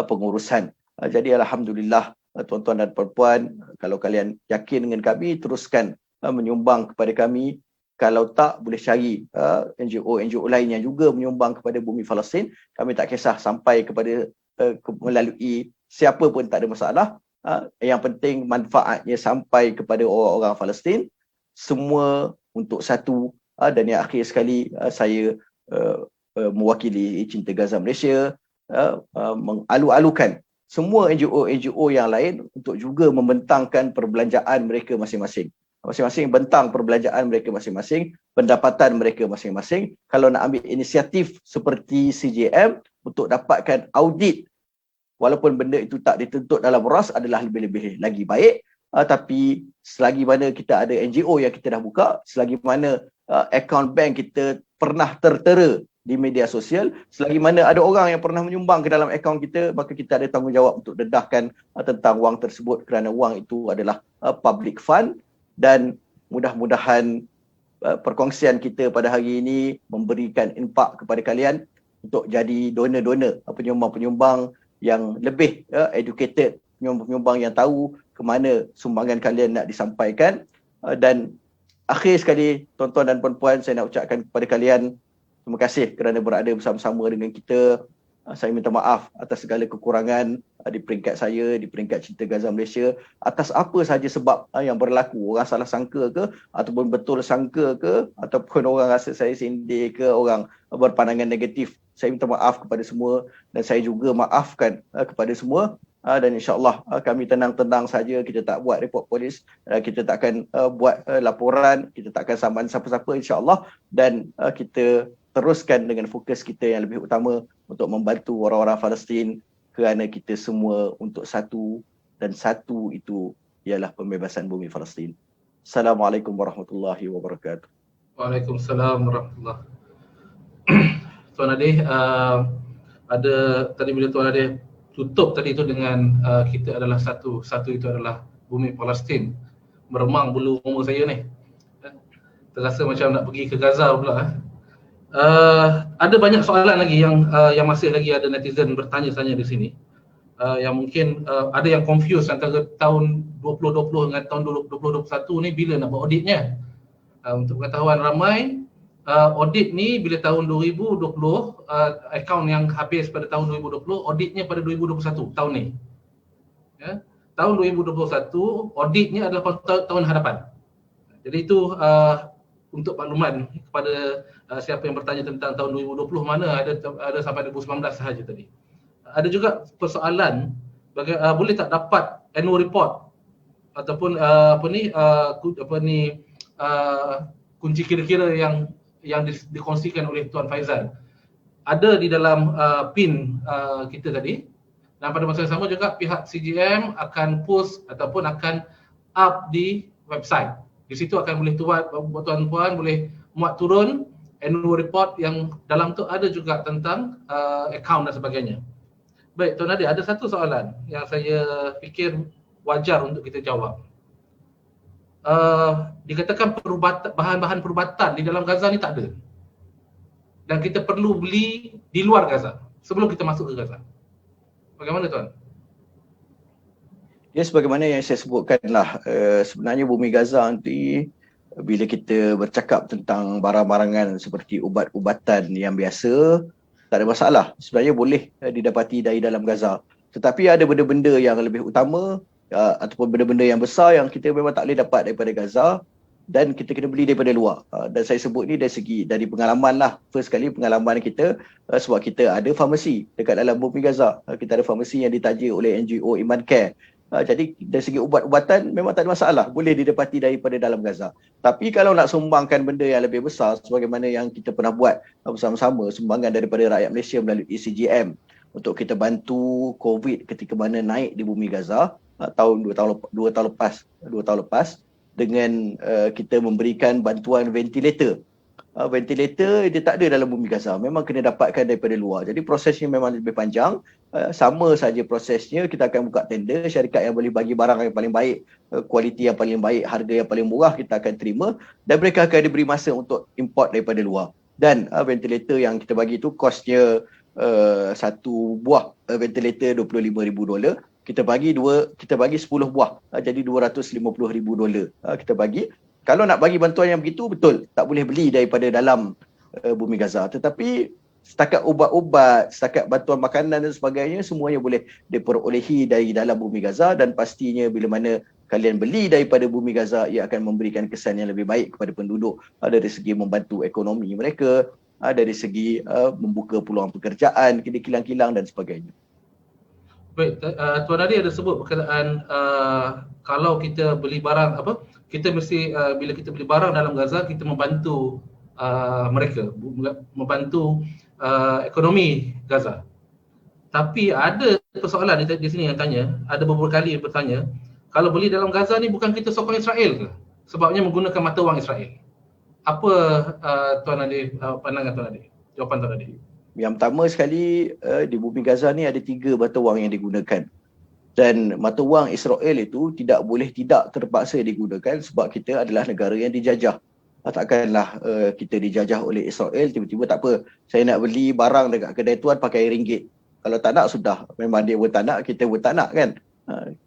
pengurusan. Jadi Alhamdulillah tuan-tuan dan puan-puan, kalau kalian yakin dengan kami, teruskan menyumbang kepada kami. Kalau tak, boleh cari NGO lain yang juga menyumbang kepada bumi Palestin. Kami tak kisah sampai kepada melalui siapa pun, tak ada masalah. Yang penting manfaatnya sampai kepada orang-orang Palestin. Semua untuk satu. Dan yang akhir sekali, saya mewakili Cinta Gaza Malaysia mengalu-alukan semua NGO yang lain untuk juga membentangkan perbelanjaan mereka masing-masing. Masing-masing bentang perbelanjaan mereka masing-masing, pendapatan mereka masing-masing. Kalau nak ambil inisiatif seperti CJM untuk dapatkan audit, walaupun benda itu tak dituntut dalam RAS, adalah lebih-lebih lagi baik. Tapi selagi mana kita ada NGO yang kita dah buka, selagi mana akaun bank kita pernah tertera di media sosial, selagi mana ada orang yang pernah menyumbang ke dalam akaun kita, maka kita ada tanggungjawab untuk dedahkan tentang wang tersebut, kerana wang itu adalah public fund. Dan mudah-mudahan perkongsian kita pada hari ini memberikan impak kepada kalian untuk jadi donor-donor, penyumbang-penyumbang yang lebih educated, penyumbang yang tahu ke mana sumbangan kalian nak disampaikan. Dan akhir sekali, tuan-tuan dan puan-puan, saya nak ucapkan kepada kalian terima kasih kerana berada bersama-sama dengan kita. Saya minta maaf atas segala kekurangan di peringkat saya, di peringkat Cinta Gaza Malaysia, atas apa sahaja sebab yang berlaku. Orang salah sangka ke, ataupun betul sangka ke, ataupun orang rasa saya sindir ke, orang berpandangan negatif. Saya minta maaf kepada semua dan saya juga maafkan kepada semua. Dan insyaAllah kami tenang-tenang saja, kita tak buat report polis, kita tak akan buat laporan, kita tak akan saman siapa-siapa insyaAllah. Dan kita teruskan dengan fokus kita yang lebih utama untuk membantu orang-orang Palestin, kerana kita semua untuk satu, dan satu itu ialah pembebasan bumi Palestin. Assalamualaikum warahmatullahi wabarakatuh. Waalaikumsalam warahmatullahi. Tuan Adi, ada tadi bila Tuan Adi tutup tadi itu dengan kita adalah satu, satu itu adalah bumi Palestin. Meremang bulu umur saya ni. Terasa macam nak pergi ke Gaza pula. Ada banyak soalan lagi yang masih lagi ada netizen bertanya-tanya di sini. Yang mungkin ada yang confused antara tahun 2020 dengan tahun 2021 ni bila nak buat auditnya. Untuk pengetahuan ramai, audit ni bila tahun 2020, akaun yang habis pada tahun 2020, auditnya pada 2021 tahun ni. Ya. Tahun 2021 auditnya adalah tahun hadapan. Jadi itu untuk makluman kepada siapa yang bertanya tentang tahun 2020, mana ada sampai 2019 sahaja tadi. Ada juga persoalan boleh tak dapat annual report ataupun kunci kira-kira yang dikongsikan oleh Tuan Faizal. Ada di dalam pin kita tadi, dan pada masa yang sama juga pihak CGM akan post ataupun akan up di website. Di situ akan boleh tuan-puan boleh muat turun annual report yang dalam tu ada juga tentang akaun dan sebagainya. Baik, Tuan Adi, ada satu soalan yang saya fikir wajar untuk kita jawab. Dikatakan bahan-bahan perubatan di dalam Gaza ni tak ada. Dan kita perlu beli di luar Gaza sebelum kita masuk ke Gaza. Bagaimana tuan? Ya, sebagaimana yang saya sebutkanlah, sebenarnya bumi Gaza nanti bila kita bercakap tentang barang-barangan seperti ubat-ubatan yang biasa, tak ada masalah. Sebenarnya boleh didapati dari dalam Gaza. Tetapi ada benda-benda yang lebih utama ataupun benda-benda yang besar yang kita memang tak boleh dapat daripada Gaza dan kita kena beli daripada luar. Dan saya sebut ni dari pengalaman lah. First kali pengalaman kita sebab kita ada farmasi dekat dalam bumi Gaza. Kita ada farmasi yang ditaja oleh NGO Iman Care. Jadi dari segi ubat-ubatan memang tak ada masalah, boleh didapati daripada dalam Gaza. Tapi kalau nak sumbangkan benda yang lebih besar sebagaimana yang kita pernah buat bersama-sama, sumbangan daripada rakyat Malaysia melalui ECGM untuk kita bantu COVID ketika mana naik di bumi Gaza dua tahun lepas dengan kita memberikan bantuan ventilator. Ventilator dia tak ada dalam bumi Gaza, memang kena dapatkan daripada luar. Jadi prosesnya memang lebih panjang. Sama saja prosesnya, kita akan buka tender, syarikat yang boleh bagi barang yang paling baik, kualiti yang paling baik, harga yang paling murah kita akan terima dan mereka akan diberi masa untuk import daripada luar. Dan ventilator yang kita bagi tu kosnya satu buah ventilator $25,000. Kita bagi 10 buah, jadi $250,000 kita bagi. Kalau nak bagi bantuan yang begitu, betul, tak boleh beli daripada dalam bumi Gaza. Tetapi setakat ubat-ubat, setakat bantuan makanan dan sebagainya, semuanya boleh diperolehi dari dalam bumi Gaza dan pastinya bila mana kalian beli daripada bumi Gaza, ia akan memberikan kesan yang lebih baik kepada penduduk dari segi membantu ekonomi mereka, dari segi membuka peluang pekerjaan, kilang-kilang dan sebagainya. Baik, Tuan Adi ada sebut berkenaan kalau kita beli barang kita mesti bila kita beli barang dalam Gaza kita membantu mereka, membantu ekonomi Gaza. Tapi ada persoalan di sini yang tanya, ada beberapa kali yang bertanya, kalau beli dalam Gaza ni bukan kita sokong Israel ke? Sebabnya menggunakan mata wang Israel. Apa Tuan Adi, pandangan Tuan Adi? Jawapan Tuan Adi. Yang pertama sekali, di bumi Gaza ni ada 3 mata wang yang digunakan. Dan mata wang Israel itu tidak boleh tidak terpaksa digunakan sebab kita adalah negara yang dijajah. Takkanlah kita dijajah oleh Israel, tiba-tiba tak apa, saya nak beli barang dekat kedai tuan pakai ringgit. Kalau tak nak sudah, memang dia pun tak nak, kita pun tak nak kan.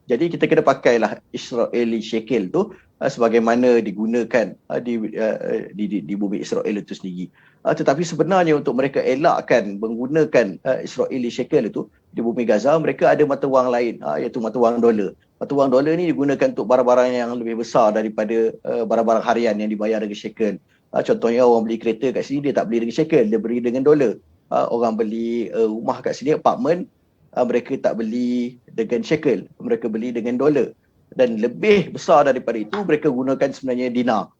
Jadi kita kena pakailah Israeli shekel tu sebagaimana digunakan di bumi Israel itu sendiri. Tetapi sebenarnya untuk mereka elakkan menggunakan Israeli shekel itu di bumi Gaza, mereka ada mata wang lain, iaitu mata wang dolar. Mata wang dolar ni digunakan untuk barang-barang yang lebih besar daripada barang-barang harian yang dibayar dengan shekel. Contohnya orang beli kereta kat sini, dia tak beli dengan shekel, dia beli dengan dolar. Orang beli rumah kat sini, apartmen, mereka tak beli dengan shekel, mereka beli dengan dolar. Dan lebih besar daripada itu, mereka gunakan sebenarnya dinar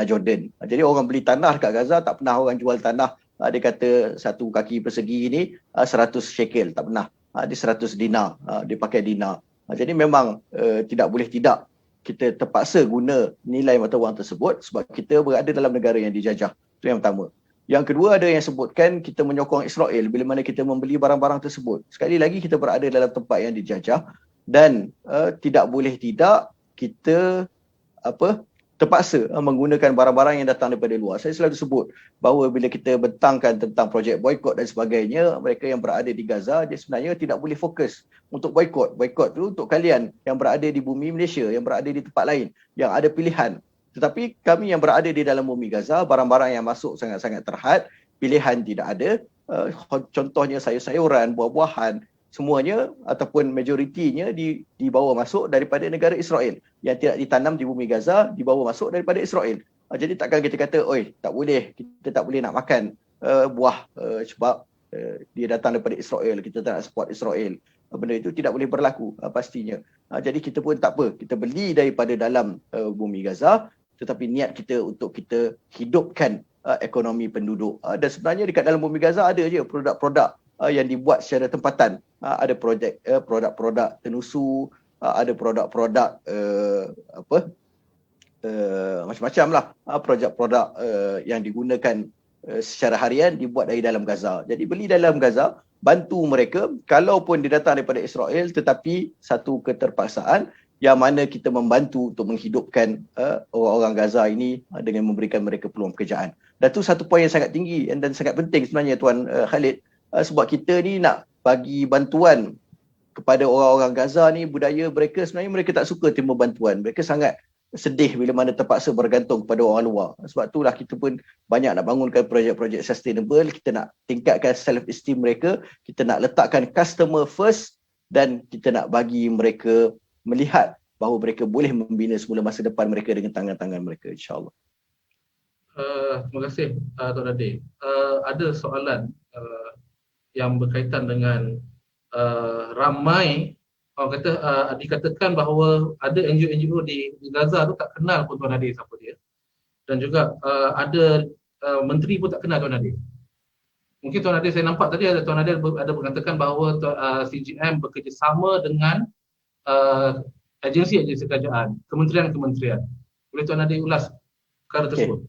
Jordan. Jadi orang beli tanah dekat Gaza, tak pernah orang jual tanah, dia kata satu kaki persegi ni 100 shekel, tak pernah. Dia 100 dinar, dia pakai dinar. Jadi memang tidak boleh tidak kita terpaksa guna nilai mata wang tersebut sebab kita berada dalam negara yang dijajah. Itu yang pertama. Yang kedua, ada yang sebutkan kita menyokong Israel bila mana kita membeli barang-barang tersebut. Sekali lagi kita berada dalam tempat yang dijajah dan tidak boleh tidak kita terpaksa menggunakan barang-barang yang datang daripada luar. Saya selalu sebut bahawa bila kita bentangkan tentang projek boikot dan sebagainya, mereka yang berada di Gaza, dia sebenarnya tidak boleh fokus untuk boikot. Boikot tu untuk kalian yang berada di bumi Malaysia, yang berada di tempat lain, yang ada pilihan. Tetapi kami yang berada di dalam bumi Gaza, barang-barang yang masuk sangat-sangat terhad, pilihan tidak ada. Contohnya sayur-sayuran, buah-buahan, semuanya ataupun majoritinya dibawa masuk daripada negara Israel. Yang tidak ditanam di bumi Gaza dibawa masuk daripada Israel. Jadi takkan kita kata, oi tak boleh, kita tak boleh nak makan buah sebab dia datang daripada Israel, kita tak nak support Israel. Benda itu tidak boleh berlaku pastinya. Jadi kita pun tak apa, kita beli daripada dalam bumi Gaza, tetapi niat kita untuk kita hidupkan ekonomi penduduk. Dan sebenarnya dekat dalam bumi Gaza ada je produk-produk yang dibuat secara tempatan. Ada produk-produk tenusu, ada produk-produk macam-macam lah. Produk-produk yang digunakan secara harian dibuat dari dalam Gaza. Jadi beli dalam Gaza, bantu mereka, kalaupun dia datang daripada Israel, tetapi satu keterpaksaan yang mana kita membantu untuk menghidupkan orang-orang Gaza ini dengan memberikan mereka peluang pekerjaan. Dan itu satu poin yang sangat tinggi dan sangat penting sebenarnya Tuan Khalid, sebab kita ni nak bagi bantuan kepada orang-orang Gaza ni, budaya mereka sebenarnya mereka tak suka terima bantuan. Mereka sangat sedih bila mana terpaksa bergantung kepada orang luar. Sebab itulah kita pun banyak nak bangunkan projek-projek sustainable, kita nak tingkatkan self-esteem mereka, kita nak letakkan customer first dan kita nak bagi mereka melihat bahawa mereka boleh membina semula masa depan mereka dengan tangan-tangan mereka, insyaAllah. Terima kasih Tuan Nadir. Ada soalan yang berkaitan dengan ramai orang kata dikatakan bahawa ada NGO-NGO di Gaza tu tak kenal pun Tuan Nadir siapa dia, dan juga ada menteri pun tak kenal Tuan Nadir. Mungkin Tuan Nadir, saya nampak tadi ada Tuan Nadir ada mengatakan bahawa CGM bekerjasama dengan agensi-agensi kerajaan, kementerian-kementerian. Boleh Tuan Nadir ulas perkara tersebut?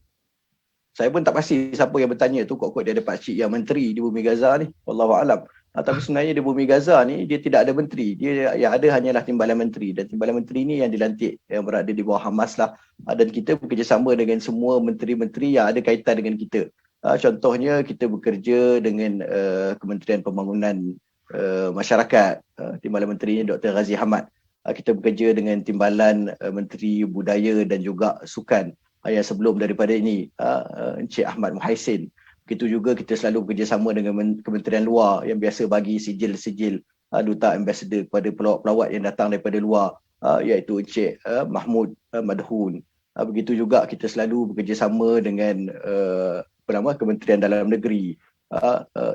Saya pun tak pasti siapa yang bertanya tu, kok dia ada pakcik yang menteri di bumi Gaza ni. Wallahualam. Tapi sebenarnya di bumi Gaza ni dia tidak ada menteri. Dia yang ada hanyalah timbalan menteri, dan timbalan menteri ni yang dilantik yang berada di bawah Hamas lah. Dan kita bekerjasama dengan semua menteri-menteri yang ada kaitan dengan kita. Contohnya kita bekerja dengan Kementerian Pembangunan Masyarakat, timbalan menterinya Dr. Ghazi Hamad. Kita bekerja dengan timbalan Menteri Budaya dan juga Sukan yang sebelum daripada ini, Encik Ahmad Muhaisin. Begitu juga kita selalu bekerjasama dengan kementerian luar yang biasa bagi sijil-sijil duta ambassador kepada pelawat-pelawat yang datang daripada luar, iaitu Encik Mahmud Madhun. Begitu juga kita selalu bekerjasama dengan Kementerian Dalam Negeri,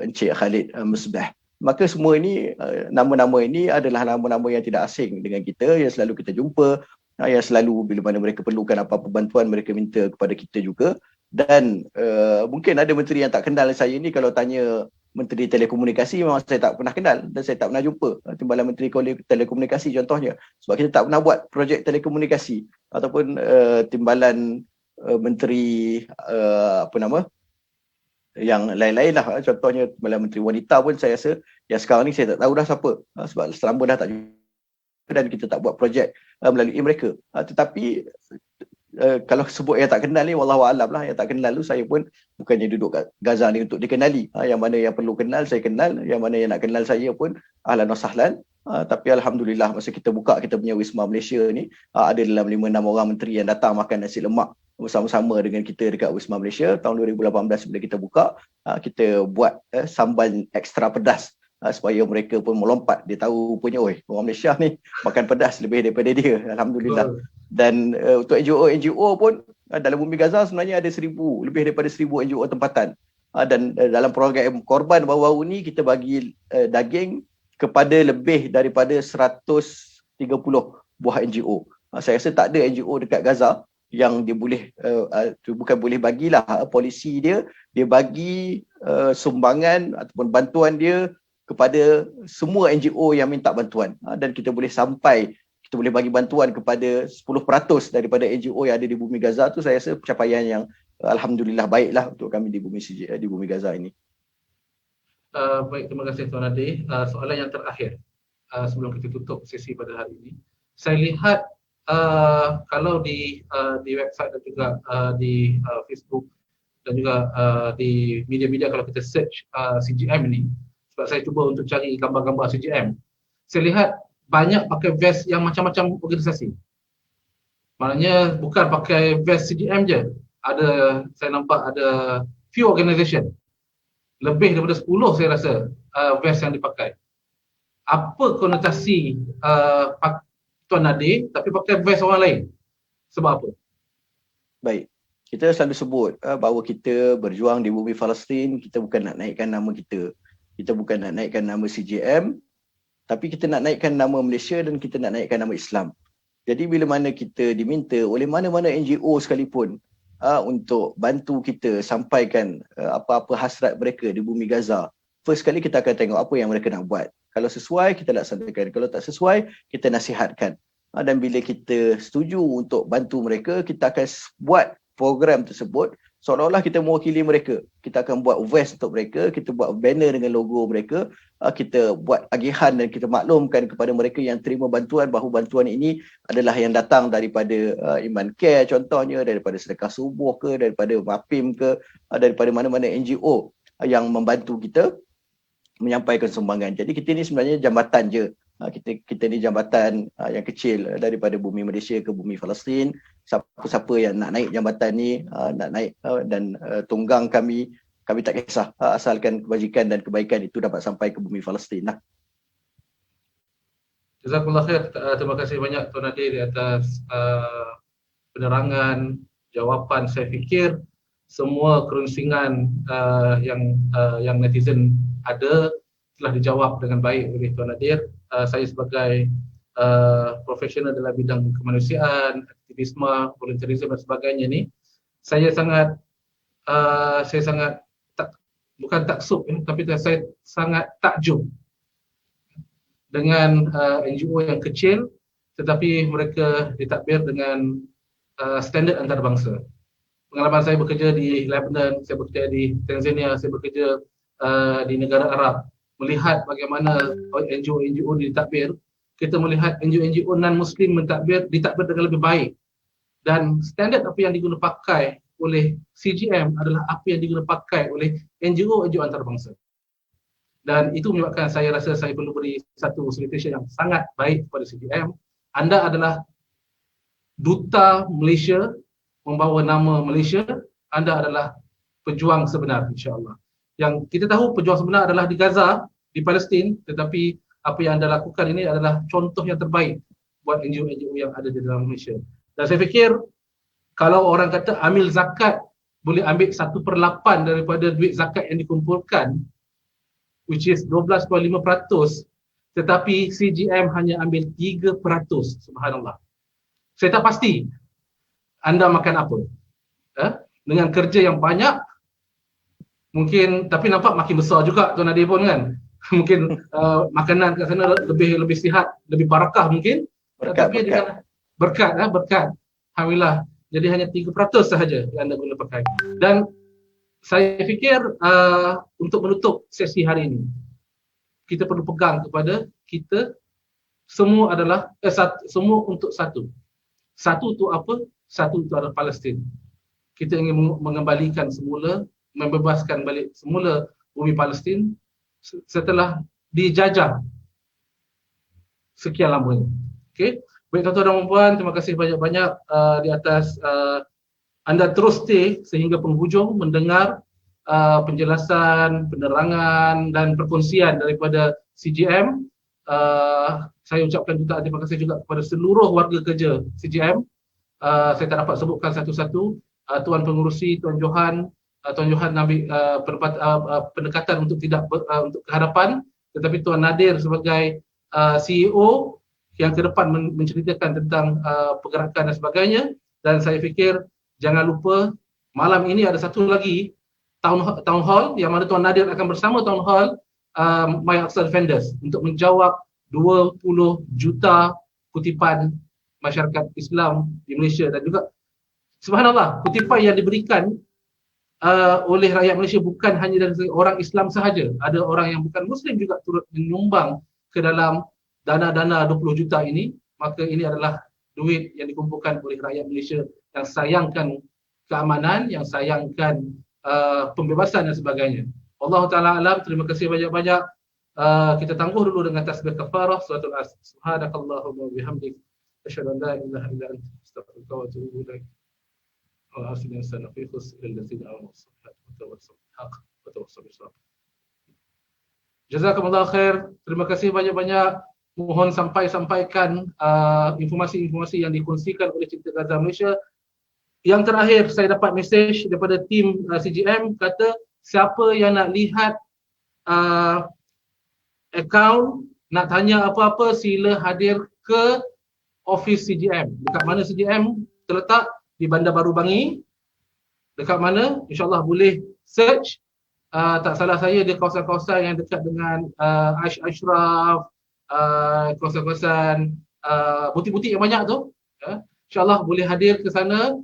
Encik Khalid Musbah. Maka semua ini, nama-nama ini adalah nama-nama yang tidak asing dengan kita, yang selalu kita jumpa, yang selalu bila mana mereka perlukan apa-apa bantuan mereka minta kepada kita juga. Dan mungkin ada menteri yang tak kenal saya ni, kalau tanya Menteri Telekomunikasi memang saya tak pernah kenal dan saya tak pernah jumpa timbalan Menteri Telekomunikasi contohnya, sebab kita tak pernah buat projek telekomunikasi. Ataupun timbalan Menteri yang lain-lain lah, contohnya timbalan Menteri Wanita pun saya rasa yang sekarang ni saya tak tahu dah siapa, sebab selama dah tak jumpa dan kita tak buat projek melalui mereka. Tetapi kalau sebut yang tak kenal ni, wallahualam lah, yang tak kenal tu saya pun bukannya duduk kat Gaza ni untuk dikenali. Yang mana yang perlu kenal saya kenal, yang mana yang nak kenal saya pun ahlan wa sahlan. Tapi alhamdulillah masa kita buka kita punya Wisma Malaysia ni, ada dalam 5-6 orang menteri yang datang makan nasi lemak bersama-sama dengan kita dekat Wisma Malaysia. Tahun 2018 bila kita buka, kita buat sambal ekstra pedas supaya mereka pun melompat. Dia tahu punya, orang Malaysia ni makan pedas lebih daripada dia. Alhamdulillah. Dan untuk NGO pun dalam bumi Gaza sebenarnya ada lebih daripada 1000 NGO tempatan. Dan dalam program korban baru-baru ni kita bagi daging kepada lebih daripada 130 buah NGO. Saya rasa tak ada NGO dekat Gaza yang dia boleh, bukan boleh bagilah, polisi dia bagi sumbangan ataupun bantuan dia kepada semua NGO yang minta bantuan. Dan kita boleh bagi bantuan kepada 10% daripada NGO yang ada di bumi Gaza tu. Saya rasa pencapaian yang alhamdulillah baiklah untuk kami di bumi Gaza ini. Baik, terima kasih Tuan Nadir. Soalan yang terakhir sebelum kita tutup sesi pada hari ini. Saya lihat kalau di website dan juga di Facebook dan juga di media-media, kalau kita search CGM ini, sebab saya cuba untuk cari gambar-gambar CGM, saya lihat banyak pakai vest yang macam-macam organisasi. Maknanya bukan pakai vest CGM je. Saya nampak ada few organisation. Lebih daripada 10 saya rasa vest yang dipakai. Apa konotasi Tuan Nadir tapi pakai vest orang lain? Sebab apa? Baik. Kita selalu sebut bahawa kita berjuang di bumi Palestin, kita bukan nak naikkan nama kita. Kita bukan nak naikkan nama CGM, tapi kita nak naikkan nama Malaysia dan kita nak naikkan nama Islam. Jadi bila mana kita diminta oleh mana-mana NGO sekalipun untuk bantu kita sampaikan apa-apa hasrat mereka di bumi Gaza, first kali kita akan tengok apa yang mereka nak buat. Kalau sesuai, kita laksanakan. Kalau tak sesuai, kita nasihatkan. Dan bila kita setuju untuk bantu mereka, kita akan buat program tersebut seolah-olah kita mewakili mereka. Kita akan buat vest untuk mereka, kita buat banner dengan logo mereka, kita buat agihan dan kita maklumkan kepada mereka yang terima bantuan bahawa bantuan ini adalah yang datang daripada Iman Care contohnya, daripada Sedekah Subuh ke, daripada MAPIM ke, daripada mana-mana NGO yang membantu kita menyampaikan sumbangan. Jadi kita ni sebenarnya jambatan je Kita ni jambatan yang kecil daripada bumi Malaysia ke bumi Palestin. Siapa-siapa yang nak naik jambatan ni, nak naik dan tunggang kami tak kisah, asalkan kebajikan dan kebaikan itu dapat sampai ke bumi Palestin lah. Jazakallah khair. Terima kasih banyak Tuan Nadir di atas penerangan, jawapan. Saya fikir semua kerunsingan yang netizen ada telah dijawab dengan baik oleh Tuan Nadir. Saya sebagai profesional dalam bidang kemanusiaan, aktivisme, volunteerism dan sebagainya ni, saya sangat bukan taksub, tapi saya sangat takjub dengan NGO yang kecil tetapi mereka ditadbir dengan standard antarabangsa. Pengalaman saya bekerja di Lebanon, saya bekerja di Tanzania, saya bekerja di negara Arab, melihat bagaimana NGO ditadbir, kita melihat NGO non-Muslim ditadbir dengan lebih baik. Dan standard apa yang diguna pakai oleh CGM adalah apa yang diguna pakai oleh NGO antarabangsa. Dan itu menyebabkan saya rasa saya perlu beri satu salutation yang sangat baik kepada CGM. Anda adalah duta Malaysia, membawa nama Malaysia. Anda adalah pejuang sebenar, insya-Allah. Yang kita tahu pejuang sebenar adalah di Gaza, di Palestin, tetapi apa yang anda lakukan ini adalah contoh yang terbaik buat NGO yang ada di dalam Malaysia. Dan saya fikir kalau orang kata amil zakat boleh ambil 1/8 daripada duit zakat yang dikumpulkan, which is 12.5%, tetapi CGM hanya ambil 3%. Subhanallah. Saya tak pasti anda makan apa. Dengan kerja yang banyak, mungkin, tapi nampak makin besar juga Tuan Nadir pun kan. Mungkin makanan kat sana lebih sihat, lebih barakah mungkin. Berkat. Alhamdulillah. Jadi hanya 3% sahaja yang anda guna pakai. Dan saya fikir untuk menutup sesi hari ini, kita perlu pegang kepada kita semua adalah semua untuk satu. Satu itu apa? Satu itu adalah Palestin. Kita ingin mengembalikan semula, membebaskan balik semula bumi Palestin setelah dijajah sekian lamanya. Okey. Baik tuan-tuan dan puan, terima kasih banyak-banyak di atas anda terus stay sehingga penghujung mendengar penjelasan, penerangan dan perkongsian daripada CGM. Saya ucapkan juga terima kasih juga kepada seluruh warga kerja CGM. Saya tak dapat sebutkan satu-satu. Tuan Pengurusi, Tuan Johan ambil pendekatan untuk untuk kehadapan, tetapi Tuan Nadir sebagai CEO yang ke depan menceritakan tentang pergerakan dan sebagainya. Dan saya fikir jangan lupa malam ini ada satu lagi town hall yang mana Tuan Nadir akan bersama town hall My Aqsa Defenders untuk menjawab 20 juta kutipan masyarakat Islam di Malaysia. Dan juga subhanallah, kutipan yang diberikan oleh rakyat Malaysia bukan hanya dari orang Islam sahaja, ada orang yang bukan Muslim juga turut menyumbang ke dalam dana-dana 20 juta ini. Maka ini adalah duit yang dikumpulkan oleh rakyat Malaysia yang sayangkan keamanan, yang sayangkan pembebasan dan sebagainya. Allah Ta'ala alam. Terima kasih banyak-banyak. Kita tangguh dulu dengan tasbih kafarah suratul As. Subhanakallahumma wa bihamdik asyhadu an la ilaha illa anta astaghfiruka wa atubu ilaik. Wa akhirina sanafihus ila allazina amanu wa tawassaw bil haqq wa tawassaw bis sabr. Jazakumullah khair. Terima kasih banyak-banyak. Mohon sampaikan informasi-informasi yang dikongsikan oleh Cinta Gaza Malaysia. Yang terakhir, saya dapat mesej daripada tim CGM kata siapa yang nak lihat akaun, nak tanya apa-apa, sila hadir ke office CGM. Dekat mana CGM terletak? Di Bandar Baru Bangi. Dekat mana? InsyaAllah boleh search. Tak salah saya, dia kawasan-kawasan yang dekat dengan Ashraf, kawasan-kawasan butik-butik yang banyak tu. InsyaAllah boleh hadir ke sana.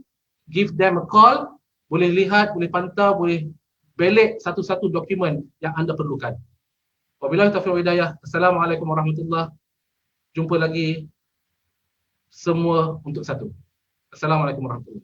Give them a call. Boleh lihat, boleh pantau, boleh belik satu-satu dokumen yang anda perlukan. Wabillahi taufiq wal hidayah. Assalamualaikum warahmatullahi. Jumpa lagi semua untuk satu. Assalamualaikum warahmatullahi.